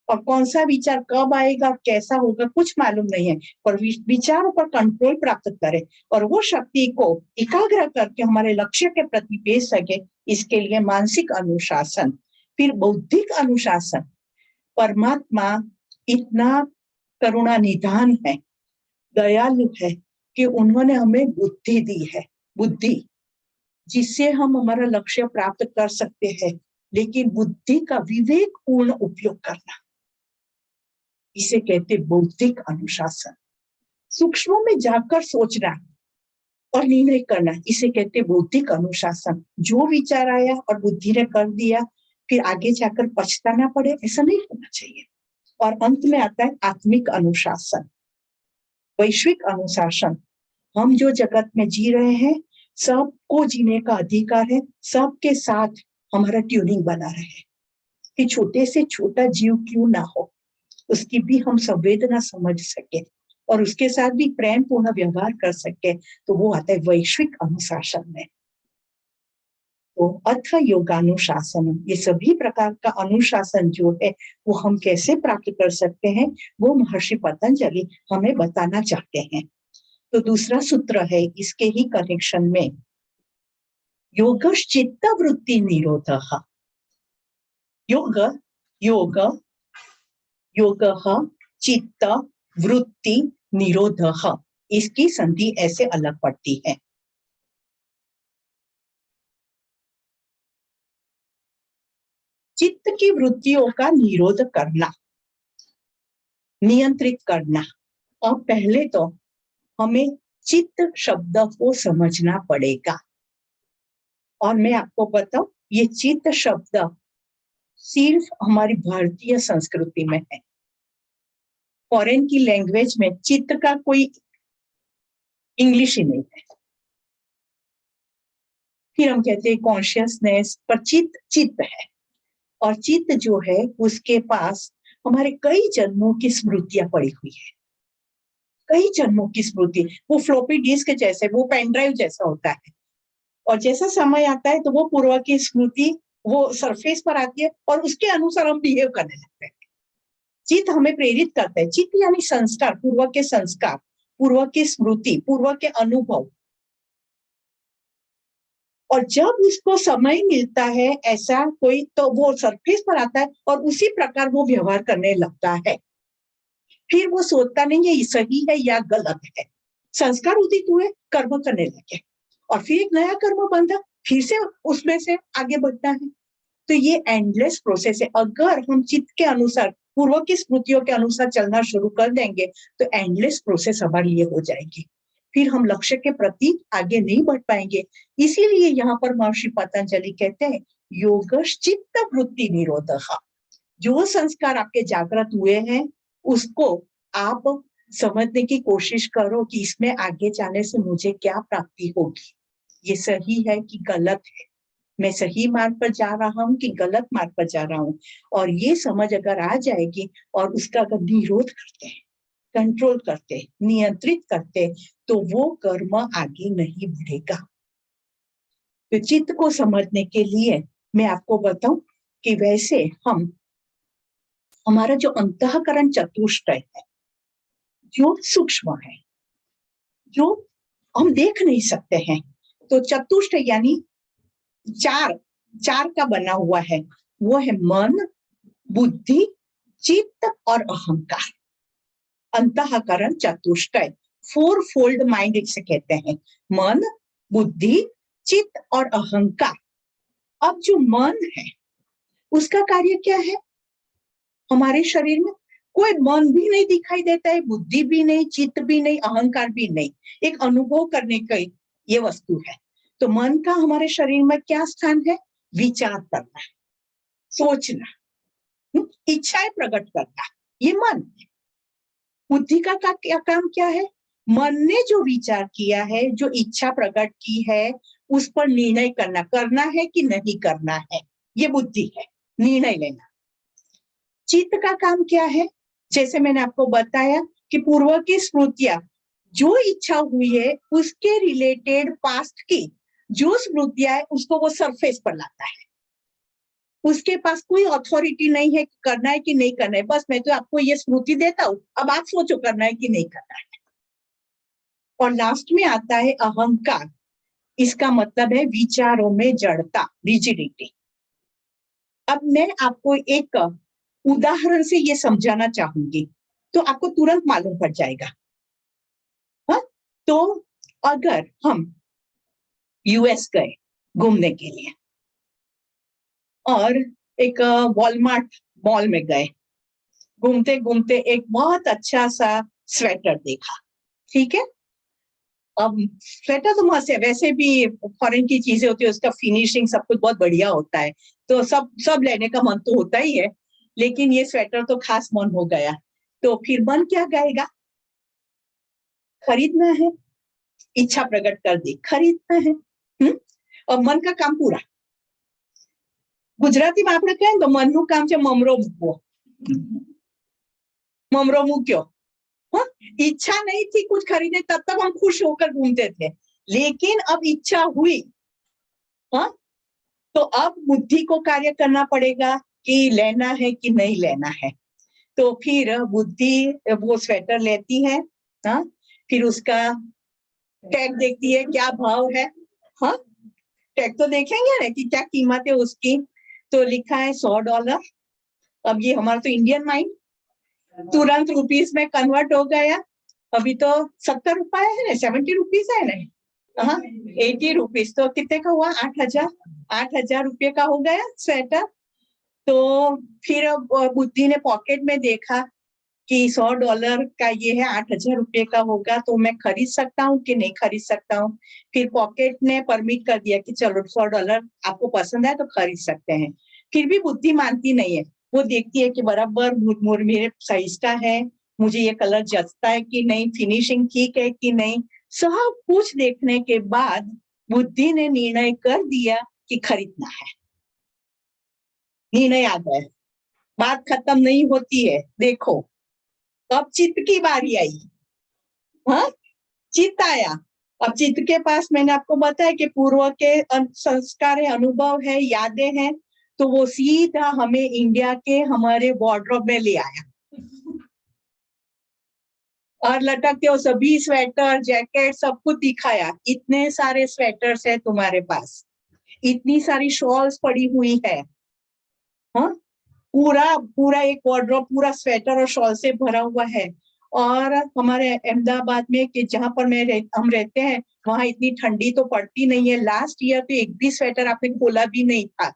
और कौन सा विचार कब आएगा, कैसा होगा, कुछ मालूम नहीं है, पर विचारों पर कंट्रोल प्राप्त करें और वो शक्ति को एकाग्र करके हमारे लक्ष्य के प्रति भेज सके, इसके लिए मानसिक अनुशासन। फिर बौद्धिक अनुशासन। परमात्मा इतना करुणा निधान है, दयालु है कि उन्होंने हमें बुद्धि दी है, बुद्धि जिससे हम हमारा लक्ष्य प्राप्त कर सकते हैं, लेकिन बुद्धि का विवेक पूर्ण उपयोग करना, इसे कहते बौद्धिक अनुशासन। सूक्ष्म में जाकर सोचना और निर्णय करना, इसे कहते बौद्धिक अनुशासन। जो विचार आया और बुद्धि ने कर दिया, फिर आगे जाकर पछताना पड़े, ऐसा नहीं होना चाहिए। और अंत में आता है आत्मिक अनुशासन, वैश्विक अनुशासन। हम जो जगत में जी रहे हैं, सबको जीने का अधिकार है, सबके साथ हमारा ट्यूनिंग बना रहे, कि छोटे से छोटा जीव क्यों ना हो, उसकी भी हम संवेदना समझ सके और उसके साथ भी प्रेम पूर्ण व्यवहार कर सके, तो वो आता है वैश्विक अनुशासन में। तो अथ योगानुशासन, ये सभी प्रकार का अनुशासन जो है वो हम कैसे प्राप्त कर सकते हैं, वो महर्षि पतंजलि हमें बताना चाहते हैं। तो दूसरा सूत्र है इसके ही कनेक्शन में, योगश्चित्त वृत्ति निरोधः। योग योग योगः चित्त वृत्ति निरोधः, इसकी संधि ऐसे अलग पड़ती है। चित्त की वृत्तियों का निरोध करना, नियंत्रित करना। और पहले तो हमें चित्त शब्द को समझना पड़ेगा। और मैं आपको बताऊं, ये चित्त शब्द सिर्फ हमारी भारतीय संस्कृति में है। फॉरेन की लैंग्वेज में चित्त का कोई इंग्लिश ही नहीं है। फिर हम कहते हैं कॉन्शियसनेस, पर चित्त चित्त है। और चित्त जो है उसके पास हमारे कई जन्मों की स्मृतियां पड़ी हुई है, कई जन्मों की स्मृति। वो फ्लॉपी डिस्क जैसे, वो पेन ड्राइव जैसा होता है। और जैसा समय आता है तो वो पूर्व की स्मृति वो सरफेस पर आती है और उसके अनुसार हम बिहेव करने लगते हैं। चित्त हमें प्रेरित करता है। चित्त यानी संस्कार, पूर्व के संस्कार, पूर्व की स्मृति, पूर्व के अनुभव। और जब उसको समय मिलता है ऐसा कोई, तो वो सरफेस पर आता है और उसी प्रकार वो व्यवहार करने लगता है। फिर वो सोचता नहीं है ये सही है या गलत है। संस्कार उदित हुए, कर्म करने लगे और फिर एक नया कर्म बंधा, फिर से उसमें से आगे बढ़ना है। तो ये एंडलेस प्रोसेस है। अगर हम चित्त के अनुसार, पूर्व की स्मृतियों के अनुसार चलना शुरू कर देंगे तो एंडलेस प्रोसेस हमारे लिए हो जाएगी। फिर हम लक्ष्य के प्रति आगे नहीं बढ़ पाएंगे। इसीलिए यहाँ पर महर्षि पतंजलि कहते हैं योगश्चित्त वृत्ति निरोधः। जो संस्कार आपके जागृत हुए हैं उसको आप समझने की कोशिश करो कि इसमें आगे जाने से मुझे क्या प्राप्ति होगी, ये सही है कि गलत है, मैं सही मार्ग पर जा रहा हूँ कि गलत मार्ग पर जा रहा हूँ। और ये समझ अगर आ जाएगी और उसका अगर निरोध करते हैं, कंट्रोल करते, नियंत्रित करते, तो वो कर्म आगे नहीं बढ़ेगा। तो चित्त को समझने के लिए मैं आपको बताऊं कि वैसे हमारा जो अंतःकरण चतुष्टय है, जो सूक्ष्म है, जो हम देख नहीं सकते हैं, तो चतुष्टय यानी चार का बना हुआ है, वो है मन, बुद्धि, चित्त और अहंकार। अंतःकरण चतुष्टय, फोर फोल्ड माइंड इसे कहते हैं, मन, बुद्धि, चित्त और अहंकार। अब जो मन है उसका कार्य क्या है? हमारे शरीर में कोई मन भी नहीं दिखाई देता है, बुद्धि भी नहीं, चित्त भी नहीं, अहंकार भी नहीं, एक अनुभव करने की ये वस्तु है। तो मन का हमारे शरीर में क्या स्थान है? विचार करना, सोचना, इच्छाएं प्रकट करना, ये मन है। बुद्धि का क्या काम क्या है? मन ने जो विचार किया है, जो इच्छा प्रकट की है, उस पर निर्णय करना है कि नहीं करना है, ये बुद्धि है, निर्णय लेना। चित्त का काम क्या है? जैसे मैंने आपको बताया कि पूर्व की स्मृतियां, जो इच्छा हुई है उसके रिलेटेड पास्ट की जो स्मृतियां है उसको वो सरफेस पर लाता है। उसके पास कोई अथॉरिटी नहीं है करना है कि नहीं करना है, बस मैं तो आपको ये स्मृति देता हूं, अब आप सोचो करना है कि नहीं करना है। और लास्ट में आता है अहंकार। इसका मतलब है विचारों में जड़ता, रिजिडिटी। अब मैं आपको एक उदाहरण से ये समझाना चाहूंगी तो आपको तुरंत मालूम पड़ जाएगा। हाँ, तो अगर हम यूएस गए घूमने के लिए और एक वॉलमार्ट मॉल में गए, घूमते घूमते एक बहुत अच्छा सा स्वेटर देखा, ठीक है, अब स्वेटर तो मस्त है, वैसे भी फॉरेन की चीजें होती है, उसका फिनिशिंग सब कुछ बहुत बढ़िया होता है, तो सब लेने का मन तो होता ही है, लेकिन ये स्वेटर तो खास मन हो गया। तो फिर मन क्या कहेगा, खरीदना है, इच्छा प्रकट कर दी, खरीदना है। और मन का काम पूरा। ગુજરાતીમાં આપણે કહીએ તો મનનું કામ છે મમરો મૂકવો, મમરો મૂક્યો। हाँ? इच्छा नहीं थी कुछ खरीदने, तब तक हम खुश होकर घूमते थे, लेकिन अब इच्छा हुई, हाँ, तो अब बुद्धि को कार्य करना पड़ेगा कि लेना है कि नहीं लेना है। तो फिर बुद्धि वो स्वेटर लेती है, हाँ, फिर उसका टैग देखती है क्या भाव है, हाँ, टैग तो देखेंगे ना कि क्या कीमत है उसकी। तो लिखा है $100। अब ये हमारा तो इंडियन माइंड तुरंत रुपीस में कन्वर्ट हो गया। अभी तो 70 रुपए है ना, 70 रुपीस है ना, हाँ, 80 रुपीस, तो कितने का हुआ, 8,000 रुपये का हो गया स्वेटर। तो फिर बुद्धि ने पॉकेट में देखा कि $100 का ये है, 8,000 रुपये का होगा, तो मैं खरीद सकता हूँ कि नहीं खरीद सकता हूँ। फिर पॉकेट ने परमिट कर दिया कि चलो $100 आपको पसंद है तो खरीद सकते हैं। फिर भी बुद्धि मानती नहीं है, वो देखती है कि बराबर मेरे साइज का है, मुझे ये कलर जचता है कि नहीं, फिनिशिंग ठीक है कि नहीं, सब कुछ देखने के बाद बुद्धि ने निर्णय कर दिया कि खरीदना है। निर्णय आ गया, बात खत्म नहीं होती है। देखो अब चित्त की बारी आई, हाँ, चित्त आया। अब चित्त के पास मैंने आपको बताया कि पूर्व के संस्कार है, अनुभव है, यादें हैं, तो वो सीधा हमें इंडिया के हमारे वार्डरोब में ले आया और लटकते हो सभी स्वेटर जैकेट सब कुछ दिखाया। इतने सारे स्वेटर्स है तुम्हारे पास, इतनी सारी शॉल्स पड़ी हुई है, हाँ, पूरा एक वार्डरोब पूरा स्वेटर और शॉल से भरा हुआ है। और हमारे अहमदाबाद में कि जहां पर हम रहते हैं, वहां इतनी ठंडी तो पड़ती नहीं है। लास्ट ईयर तो एक भी स्वेटर आपने खोला भी नहीं था।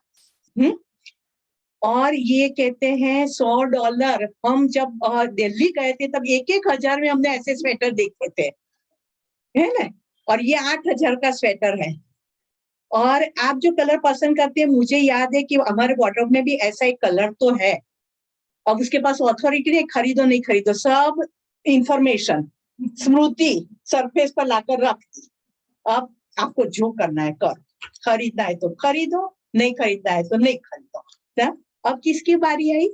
और ये कहते हैं $100। हम जब दिल्ली गए थे तब 1,000 में हमने ऐसे स्वेटर देखे थे, है ना, और ये 8,000 का स्वेटर है। और आप जो कलर पसंद करते हैं, मुझे याद है कि हमारे वार्डरोब में भी ऐसा एक कलर तो है। अब उसके पास ऑथोरिटी नहीं, खरीदो नहीं खरीदो, सब इंफॉर्मेशन स्मृति सरफेस पर लाकर रख दी। अब आपको जो करना है कर, खरीदना है तो खरीदो, नहीं खरीदना है तो नहीं खरीदो। अब किसकी बारी आई,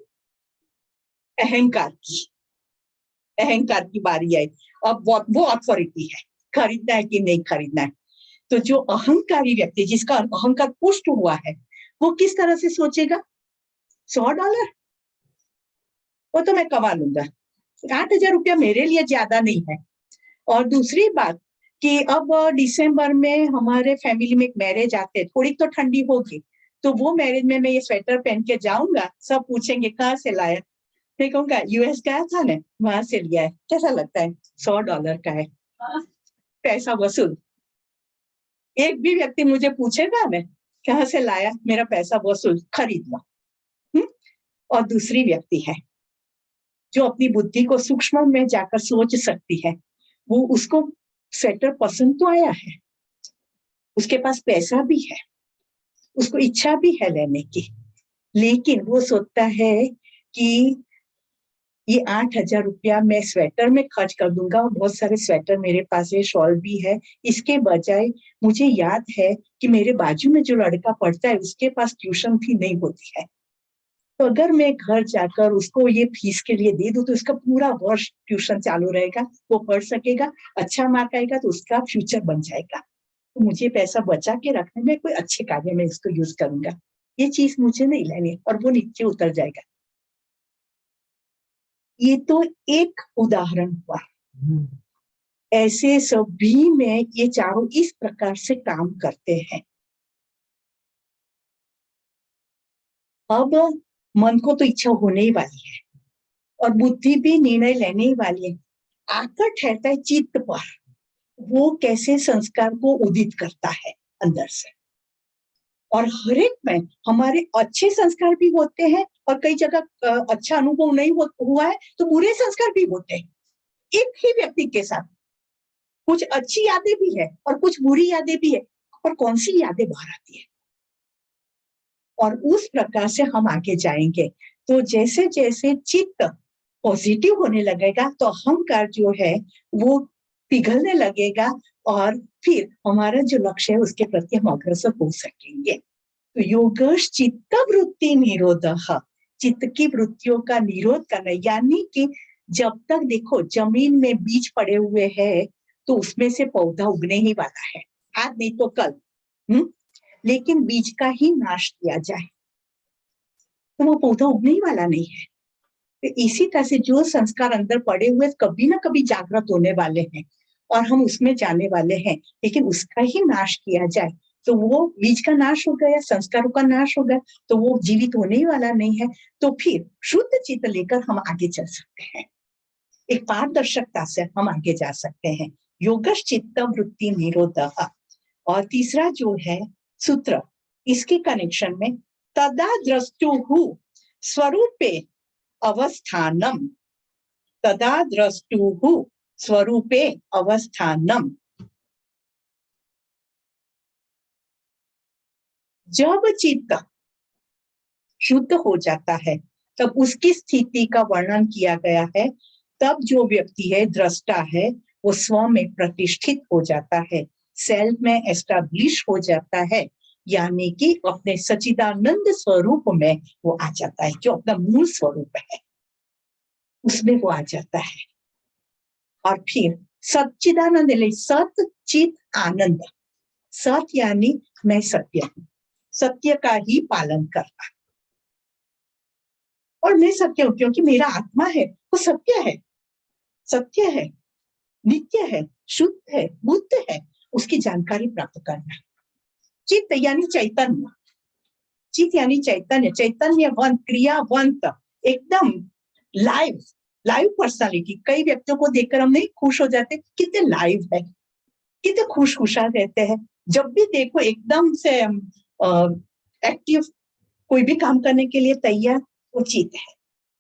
अहंकार की बारी आई। अब वो अथॉरिटी है, खरीदना है कि नहीं खरीदना है। तो जो अहंकारी व्यक्ति जिसका अहंकार पुष्ट हुआ है, वो किस तरह से सोचेगा, $100 वो तो मैं कमा लूंगा, 8,000 रुपया मेरे लिए ज्यादा नहीं है। और दूसरी बात कि अब दिसंबर में हमारे फैमिली में एक मैरिज आते हैं, थोड़ी तो ठंडी होगी, तो वो मैरिज में मैं ये स्वेटर पहन के जाऊंगा, सब पूछेंगे कहाँ से लाया, मैं कहूंगा यूएस गया था ना, वहां से लिया है, कैसा लगता है, $100 का है, पैसा वसूल। एक भी व्यक्ति मुझे पूछेगा ना कहाँ से लाया, मेरा पैसा वसूल, खरीद लो। और दूसरी व्यक्ति है जो अपनी बुद्धि को सूक्ष्म में जाकर सोच सकती है, वो उसको स्वेटर पसंद तो आया है, उसके पास पैसा भी है, उसको इच्छा भी है लेने की, लेकिन वो सोचता है कि ये 8,000 रुपया मैं स्वेटर में खर्च कर दूंगा, और बहुत सारे स्वेटर मेरे पास है, शॉल भी है, इसके बजाय मुझे याद है कि मेरे बाजू में जो लड़का पढ़ता है उसके पास ट्यूशन फी नहीं होती है, तो अगर मैं घर जाकर उसको ये फीस के लिए दे दूं तो उसका पूरा वर्ष ट्यूशन चालू रहेगा, वो पढ़ सकेगा, अच्छा मार्क आएगा तो उसका फ्यूचर बन जाएगा। तो मुझे पैसा बचा के रखने में कोई अच्छे कार्य में इसको यूज करूंगा, ये चीज मुझे नहीं लेनी, और वो नीचे उतर जाएगा। ये तो एक उदाहरण हुआ, ऐसे सभी में ये चारों इस प्रकार से काम करते हैं। अब मन को तो इच्छा होने ही वाली है और बुद्धि भी निर्णय लेने ही वाली है, आकर ठहरता है चित्त पर, वो कैसे संस्कार को उदित करता है अंदर से। और हर एक में हमारे अच्छे संस्कार भी होते हैं, और कई जगह अच्छा अनुभव नहीं हुआ है तो बुरे संस्कार भी होते हैं एक ही व्यक्ति के साथ। कुछ अच्छी यादें भी है और कुछ बुरी यादें भी है, और कौन सी यादें बाहर आती है, और उस प्रकार से हम आगे जाएंगे। तो जैसे जैसे चित्त पॉजिटिव होने लगेगा तो अहंकार जो है वो पिघलने लगेगा, और फिर हमारा जो लक्ष्य है उसके प्रति हम अग्रसर हो सकेंगे। तो योगश चित्त वृत्ति निरोधः, चित्त की वृत्तियों का निरोध करना, यानी कि जब तक देखो जमीन में बीज पड़े हुए हैं तो उसमें से पौधा उगने ही वाला है, आज नहीं तो कल। लेकिन बीज का ही नाश किया जाए तो वो पौधा उगने ही वाला नहीं है। तो इसी तरह से जो संस्कार अंदर पड़े हुए कभी ना कभी जागृत होने वाले हैं और हम उसमें जाने वाले हैं, लेकिन उसका ही नाश किया जाए तो वो बीज का नाश हो गया, संस्कारों का नाश हो गया, तो वो जीवित होने ही वाला नहीं है। तो फिर शुद्ध चित्त लेकर हम आगे चल सकते हैं, एक पारदर्शकता से हम आगे जा सकते हैं। योगश चित्त वृत्ति निरोधः। और तीसरा जो है सूत्र, इसके कनेक्शन में तदा द्रष्टुः स्वरूपे अवस्थानम, तदा द्रष्टुः स्वरूपे अवस्थानम। जब चित्त शुद्ध हो जाता है तब उसकी स्थिति का वर्णन किया गया है। तब जो व्यक्ति है, दृष्टा है, वो स्व में प्रतिष्ठित हो जाता है, सेल्फ में एस्टैब्लिश हो जाता है, यानी कि अपने सच्चिदानंद स्वरूप में वो आ जाता है, जो अपना मूल स्वरूप है उसमें वो आ जाता है। और फिर सच्चिदानंद, सत चित आनंद, सत यानी मैं सत्य हूं, सत्य का ही पालन करना, और मैं सत्य हूं क्योंकि मेरा आत्मा है वो सत्य है, सत्य है, नित्य है, शुद्ध है, बुद्ध है, उसकी जानकारी प्राप्त करना। चित्त यानी चैतन्य, चित्त यानी चैतन्य, चैतन्यवंत, क्रियावंत, एकदम लाइव, लाइव पर्सनालिटी। कई व्यक्तियों को देखकर हम नहीं खुश हो जाते, कितने लाइव है, कितने खुशखुशाल रहते हैं, जब भी देखो एकदम से एक्टिव, कोई भी काम करने के लिए तैयार, वो चित्त है।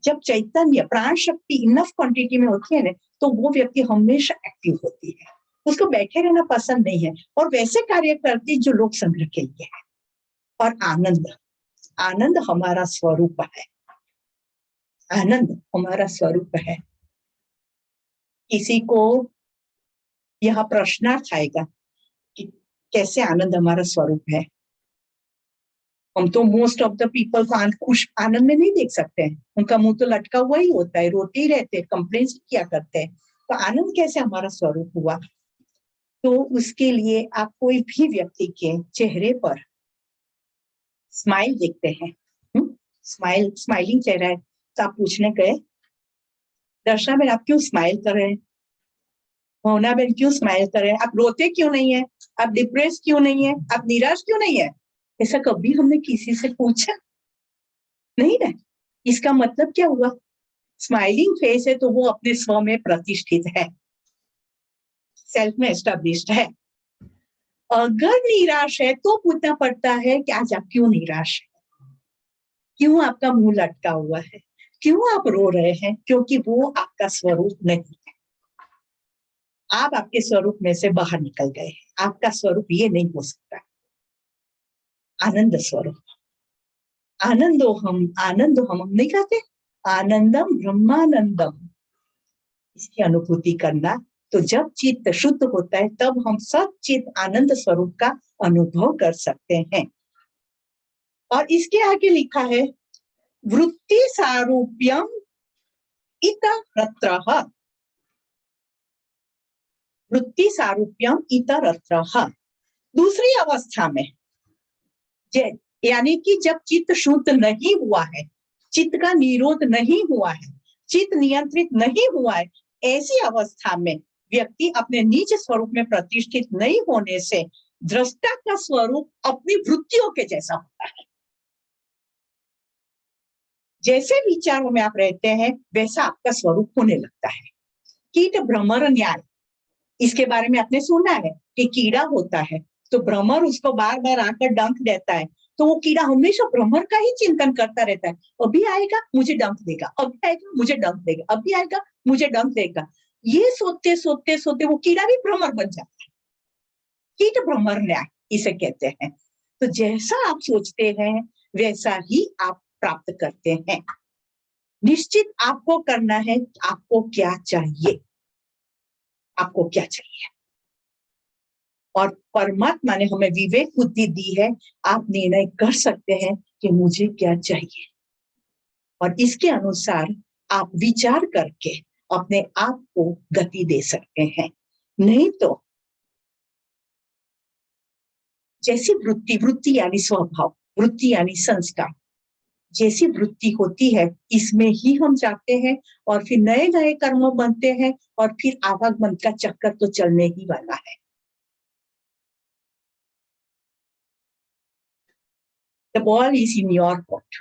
जब चैतन्य प्राण शक्ति इनफ क्वांटिटी में होती है ना, तो वो व्यक्ति हमेशा एक्टिव होती है, उसको बैठे रहना पसंद नहीं है, और वैसे कार्य करती जो लोक संग्रह के लिए है। और आनंद, आनंद हमारा स्वरूप है, आनंद हमारा स्वरूप है। किसी को यह प्रश्नार्थ आएगा कि कैसे आनंद हमारा स्वरूप है। हम तो मोस्ट ऑफ द पीपल को खुश आनंद में नहीं देख सकते हैं, उनका मुंह तो लटका हुआ ही होता है, रोते ही रहते हैं, कंप्लेन किया करते हैं। तो आनंद कैसे हमारा स्वरूप हुआ? तो उसके लिए आप कोई भी व्यक्ति के चेहरे पर स्माइल देखते हैं, स्माइलिंग चेहरा है, तो आप पूछने गए, दर्शना बेन आप क्यों स्माइल कर रहे हैं, मोहना बेन क्यों स्माइल कर रहे हैं, आप रोते क्यों नहीं है, आप डिप्रेस क्यों नहीं है, आप निराश क्यों नहीं है? ऐसा कभी हमने किसी से पूछा नहीं ना। इसका मतलब क्या हुआ? स्माइलिंग फेस है तो वो अपने स्व में प्रतिष्ठित है, सेल्फ में एस्टैब्लिश्ड है। अगर निराश है तो पूछना पड़ता है कि आज आप क्यों निराश है, क्यों आपका मुंह लटका हुआ है, क्यों आप रो रहे हैं? क्योंकि वो आपका स्वरूप नहीं है, आप आपके स्वरूप में से बाहर निकल गए हैं, आपका स्वरूप ये नहीं हो सकता। आनंद स्वरूप, आनंदो हम नहीं कहते, आनंदम ब्रह्मानंदम, इसकी अनुभूति करना। तो जब चित्त शुद्ध होता है तब हम सच्चित आनंद स्वरूप का अनुभव कर सकते हैं। और इसके आगे लिखा है वृत्ति सारूप्यम इतरत्रः, वृत्ति सारूप्यम इतरत्रः। दूसरी अवस्था में, यानी कि जब चित्त शुद्ध नहीं हुआ है, चित्त का निरोध नहीं हुआ है, चित्त नियंत्रित नहीं हुआ है, ऐसी अवस्था में व्यक्ति अपने निज स्वरूप में प्रतिष्ठित नहीं होने से दृष्टा का स्वरूप अपनी वृत्तियों के जैसा होता है। जैसे विचारों में आप रहते हैं वैसा आपका स्वरूप होने लगता है। कीट भ्रमर न्याय, इसके बारे में आपने सुना है कि कीड़ा होता है तो भ्रमर उसको बार बार आकर डंक देता है, तो वो कीड़ा हमेशा भ्रमर का ही चिंतन करता रहता है, अभी आएगा मुझे डंक देगा, अभी आएगा मुझे डंक देगा, अभी आएगा मुझे डंक देगा। ये सोते सोते सोते वो कीड़ा भी भ्रमर बन जाता है। कीट भ्रमर न्याय इसे कहते हैं। तो जैसा आप सोचते हैं वैसा ही आप प्राप्त करते हैं। निश्चित आपको करना है आपको क्या चाहिए, आपको क्या चाहिए। और परमात्मा ने हमें विवेक बुद्धि दी है, आप निर्णय कर सकते हैं कि मुझे क्या चाहिए, और इसके अनुसार आप विचार करके अपने आप को गति दे सकते हैं। नहीं तो जैसी वृत्ति यानी स्वभाव, वृत्ति यानी संस्कार, जैसी वृत्ति होती है इसमें ही हम जाते हैं और फिर नए नए कर्म बनते हैं और फिर आवागमन का चक्कर तो चलने ही वाला है। The ball is in your court.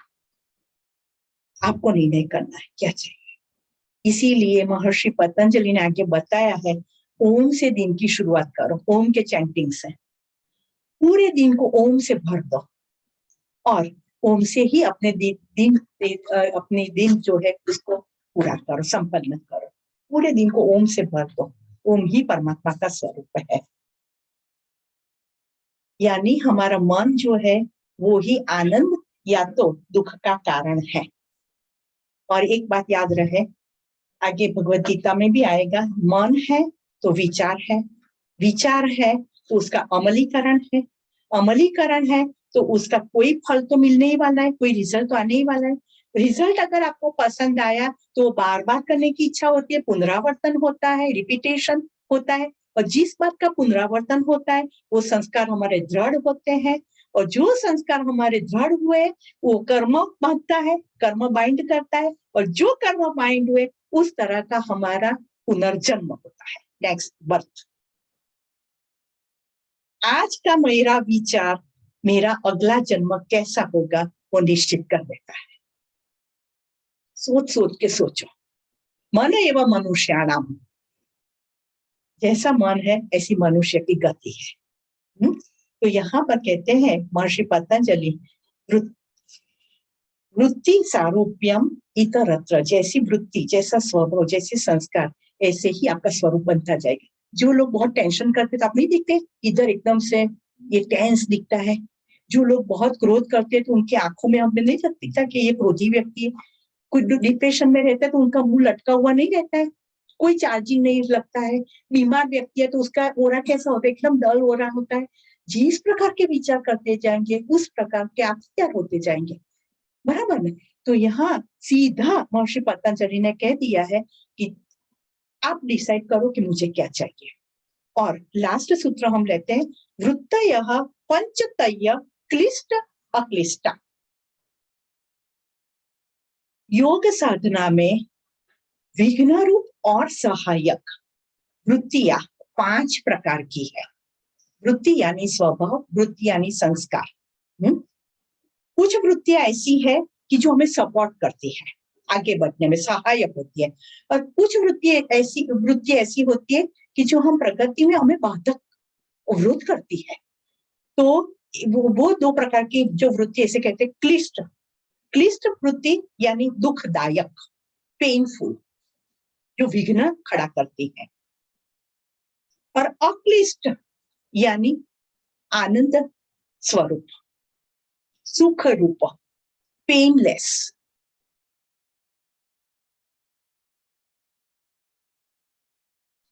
आपको निर्णय करना है क्या चाहिए। इसीलिए महर्षि पतंजलि ने आगे बताया है, ओम से दिन की शुरुआत करो। ओम के चैंटिंग से पूरे दिन को ओम से भर दो और ओम से ही अपने अपने दिन जो है उसको पूरा करो, संपन्न करो। पूरे दिन को ओम से भर दो। ओम ही परमात्मा का स्वरूप है। यानी हमारा मन जो है वो ही आनंद या तो दुख का कारण है। और एक बात याद रहे, आगे भगवद गीता में भी आएगा, मन है तो विचार है, विचार है तो उसका अमलीकरण है, अमलीकरण है तो उसका कोई फल तो मिलने ही वाला है, कोई रिजल्ट तो आने ही वाला है। रिजल्ट अगर आपको पसंद आया तो बार बार करने की इच्छा होती है, पुनरावर्तन होता है, रिपीटेशन होता है, और जिस बात का पुनरावर्तन होता है वो संस्कार हमारे दृढ़ होते हैं, और जो संस्कार हमारे दृढ़ हुए वो कर्म बांधता है, कर्म बाइंड करता है, और जो कर्म बाइंड हुए उस तरह का हमारा पुनर्जन्म होता है, नेक्स्ट बर्थ। आज का मेरा विचार मेरा अगला जन्म कैसा होगा वो निश्चित कर देता है। सोच सोच के सोचो। मन एवं मनुष्याणाम, जैसा मन है ऐसी मनुष्य की गति है। तो यहाँ पर कहते हैं महर्षि पतंजलि, वृत्ति सारूप्यम इतरत्र, जैसी वृत्ति, जैसा स्वभाव, जैसे संस्कार, ऐसे ही आपका स्वरूप बनता जाएगा। जो लोग बहुत टेंशन करते तो आप नहीं दिखते, इधर एकदम से ये टेंस दिखता है। जो लोग बहुत क्रोध करते हैं तो उनकी आंखों में हमें नहीं दिखता कि ये क्रोधी व्यक्ति है। कोई डिप्रेशन में रहता है तो उनका मुंह लटका हुआ नहीं रहता है, कोई चार्जिंग नहीं लगता है। बीमार व्यक्ति है तो उसका ओरा कैसा होता है, एकदम डल ओरा होता है। जिस प्रकार के विचार करते जाएंगे उस प्रकार के आप तैयार होते जाएंगे, बराबर है। तो यहाँ सीधा महर्षि पतंजलि ने कह दिया है कि आप डिसाइड करो कि मुझे क्या चाहिए। और लास्ट सूत्र हम लेते हैं, वृत्तयः पंचतय क्लिष्ट अक्लिष्ट। योग साधना में विघ्न रूप और सहायक वृत्तियां 5 प्रकार की है। वृत्ति यानी स्वभाव, वृत्ति यानी संस्कार। कुछ वृत्तियां ऐसी है कि जो हमें सपोर्ट करती है, आगे बढ़ने में सहायक होती है, और कुछ वृत्ति ऐसी होती है कि जो हम प्रगति में हमें बाधक अवरोध करती है। तो वो 2 प्रकार की जो वृत्ति ऐसे कहते हैं क्लिष्ट। क्लिष्ट वृत्ति यानी दुखदायक, पेनफुल, जो विघ्न खड़ा करती है। और अक्लिष्ट यानी आनंद स्वरूप, सुख रूप, पेनलेस।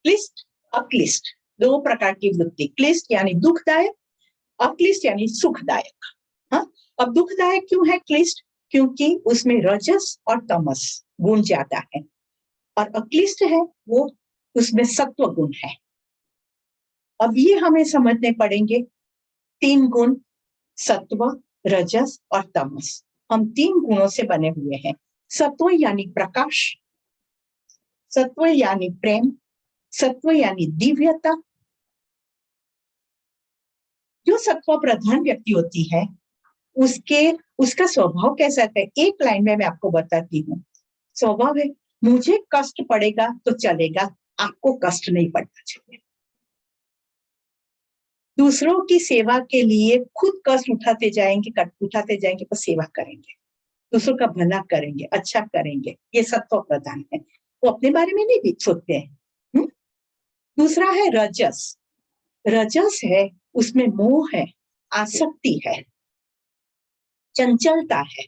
क्लिष्ट अक्लिष्ट 2 प्रकार की वृत्ति। क्लिष्ट यानी दुखदायक, अक्लिष्ट यानी सुखदायक। हाँ, अब दुखदायक क्यों है क्लिष्ट? क्योंकि उसमें रजस और तमस गुण ज्यादा है, और अक्लिष्ट है वो उसमें सत्व गुण है। अब ये हमें समझने पड़ेंगे, 3 गुण, सत्व, रजस और तमस। हम 3 गुणों से बने हुए हैं। सत्व यानी प्रकाश, सत्व यानी प्रेम, सत्व यानी दिव्यता। जो सत्व प्रधान व्यक्ति होती है उसका स्वभाव कैसा है, एक लाइन में मैं आपको बताती हूँ। स्वभाव है, मुझे कष्ट पड़ेगा तो चलेगा, आपको कष्ट नहीं पड़ना चाहिए। दूसरों की सेवा के लिए खुद कष्ट उठाते जाएंगे पर सेवा करेंगे, दूसरों का भला करेंगे, अच्छा करेंगे, ये सत्व प्रधान है। वो अपने बारे में नहीं सोचते हैं, दूसरा है रजस। रजस है, उसमें मोह है, आसक्ति है, चंचलता है।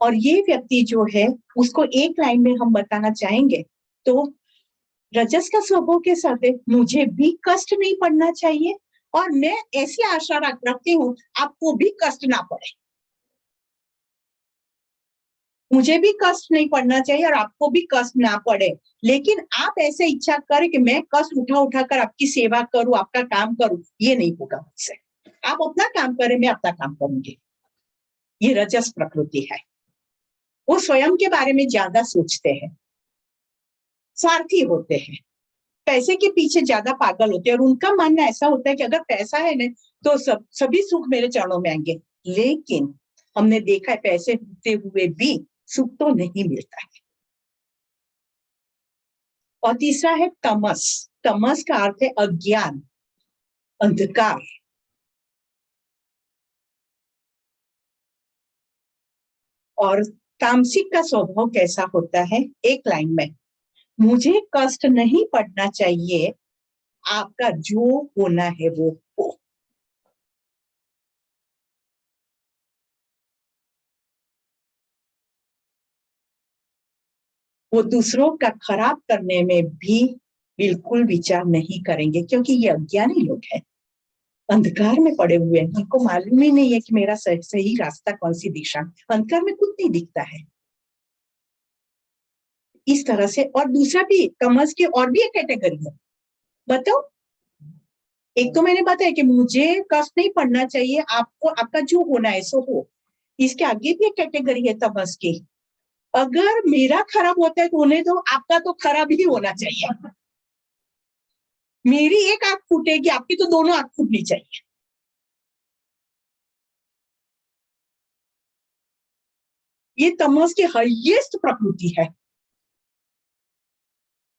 और ये व्यक्ति जो है उसको एक लाइन में हम बताना चाहेंगे तो रजस का स्वभाव के साथ है, मुझे भी कष्ट नहीं पड़ना चाहिए और मैं ऐसी आशा रखती हूँ आपको भी कष्ट ना पड़े। मुझे भी कष्ट नहीं पड़ना चाहिए और आपको भी कष्ट ना पड़े, लेकिन आप ऐसे इच्छा करें कि मैं कष्ट उठा कर आपकी सेवा करूं, आपका काम करूं, ये नहीं होगा मुझसे। आप अपना काम करें, मैं अपना काम करूंगी। ये रजस प्रकृति है। वो स्वयं के बारे में ज्यादा सोचते हैं, स्वार्थी होते हैं, पैसे के पीछे ज्यादा पागल होते हैं और उनका मानना ऐसा होता है कि अगर पैसा है ना तो सभी सुख मेरे चरणों में आएंगे। लेकिन हमने देखा है पैसे होते हुए भी सुख तो नहीं मिलता है। और तीसरा है तमस। तमस का अर्थ है अज्ञान, अंधकार। और तामसिक का स्वभाव कैसा होता है, एक लाइन में, मुझे कष्ट नहीं पड़ना चाहिए, आपका जो होना है वो हो। वो दूसरों का खराब करने में भी बिल्कुल विचार नहीं करेंगे, क्योंकि ये अज्ञानी लोग हैं, अंधकार में पड़े हुए हैं, उनको मालूम ही नहीं है कि मेरा सही रास्ता कौन सी दिशा। अंधकार में कुछ नहीं दिखता है। इस तरह से। और दूसरा भी तमस की और भी एक कैटेगरी है, बताओ। एक तो मैंने बताया कि मुझे कष्ट नहीं पड़ना चाहिए, आपको आपका जो होना है सो हो। इसके आगे भी एक कैटेगरी है तमस की, अगर मेरा खराब होता है तो होने दो, आपका तो खराब ही होना चाहिए। मेरी एक आंख फूटेगी, आपकी तो दोनों आंख फूटनी चाहिए। ये तमस की हाईएस्ट प्रकृति है।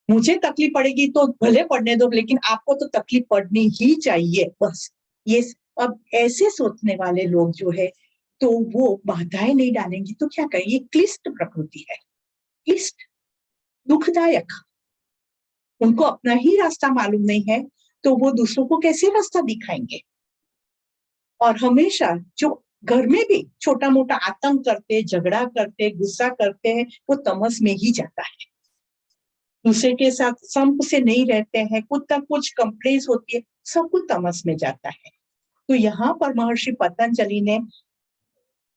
मुझे तकलीफ पड़ेगी तो भले पड़ने दो, लेकिन आपको तो तकलीफ पड़नी ही चाहिए, बस। ये अब ऐसे सोचने वाले लोग जो है तो वो बाधाएं नहीं डालेंगे तो क्या करें। ये क्लिष्ट प्रकृति है, क्लिष्ट, दुखदायक। उनको अपना ही रास्ता मालूम नहीं है तो वो दूसरों को कैसे रास्ता दिखाएंगे। और हमेशा जो घर में भी छोटा मोटा आतंक करते, झगड़ा करते, गुस्सा करते हैं, वो तमस में ही जाता है। दूसरे के साथ संप से नहीं रहते हैं, कुछ ना कुछ कंप्लेंट्स होती है, सब कुछ तमस में जाता है। तो यहाँ पर महर्षि पतंजलि ने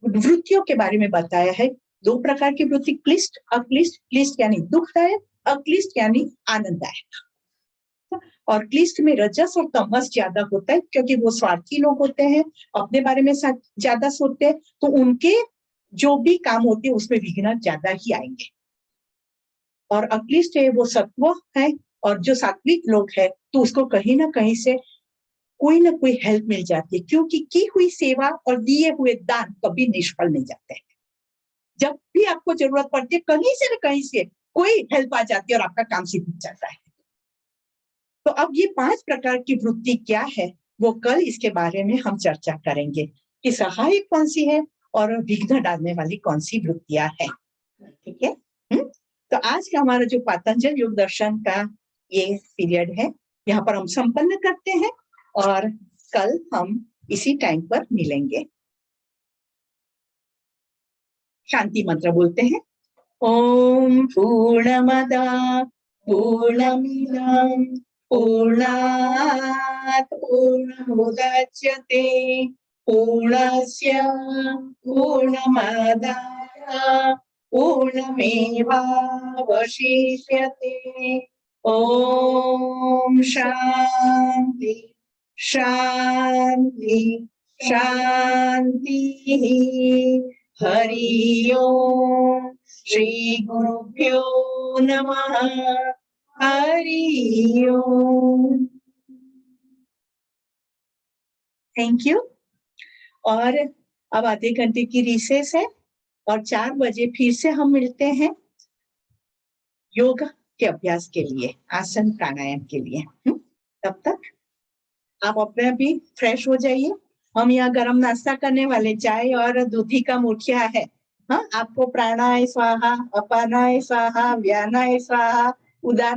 वृत्तियों के बारे में बताया है। दो प्रकार की वृत्ति, क्लिष्ट, अक्लिष्ट। क्लिष्ट यानी दुखदायक, अक्लिष्ट यानी आनंददायक। और क्लिष्ट में रजस और तमस ज्यादा होता है, क्योंकि वो स्वार्थी लोग होते हैं, अपने बारे में ज्यादा सोचते हैं, तो उनके जो भी काम होते हैं उसमें विघ्न ज्यादा ही आएंगे। और अक्लिष्ट है वो सत्व है, और जो सात्विक लोग है तो उसको कहीं ना कहीं से कोई ना कोई हेल्प मिल जाती है, क्योंकि की हुई सेवा और दिए हुए दान कभी निष्फल नहीं जाते हैं। जब भी आपको जरूरत पड़ती है कहीं से न कहीं से कोई हेल्प आ जाती है और आपका काम सिद्ध हो जाता है। तो अब ये 5 प्रकार की वृत्ति क्या है, वो कल इसके बारे में हम चर्चा करेंगे कि सहायक कौन सी है और विघ्न डालने वाली कौन सी वृत्तियां हैं। ठीक है। तो आज का हमारा जो पतंजलि योग दर्शन का ये पीरियड है, यहाँ पर हम संपन्न करते हैं और कल हम इसी टाइम पर मिलेंगे। शांति मंत्र बोलते हैं। ओम पूर्णमदा पूर्णमिदं पूर्णात् पूर्णमुदच्यते पूर्णस्य पूर्णमादाय पूर्णमेवावशिष्यते। ओम शांति शांति शांति। हरि ओम। श्री गुरुभ्यो नमः। हरि ओम। Thank you. और अब आधे घंटे की रिसेस है और 4 बजे फिर से हम मिलते हैं योग के अभ्यास के लिए, आसन प्राणायाम के लिए। तब तक आप अपने भी फ्रेश हो जाइए। हम यहाँ गरम नाश्ता करने वाले, चाय और दूधी का मुठिया है। हाँ, आपको प्राणाय स्वाहा, अपानाय स्वाहा, व्यानाय स्वाहा, उदानाय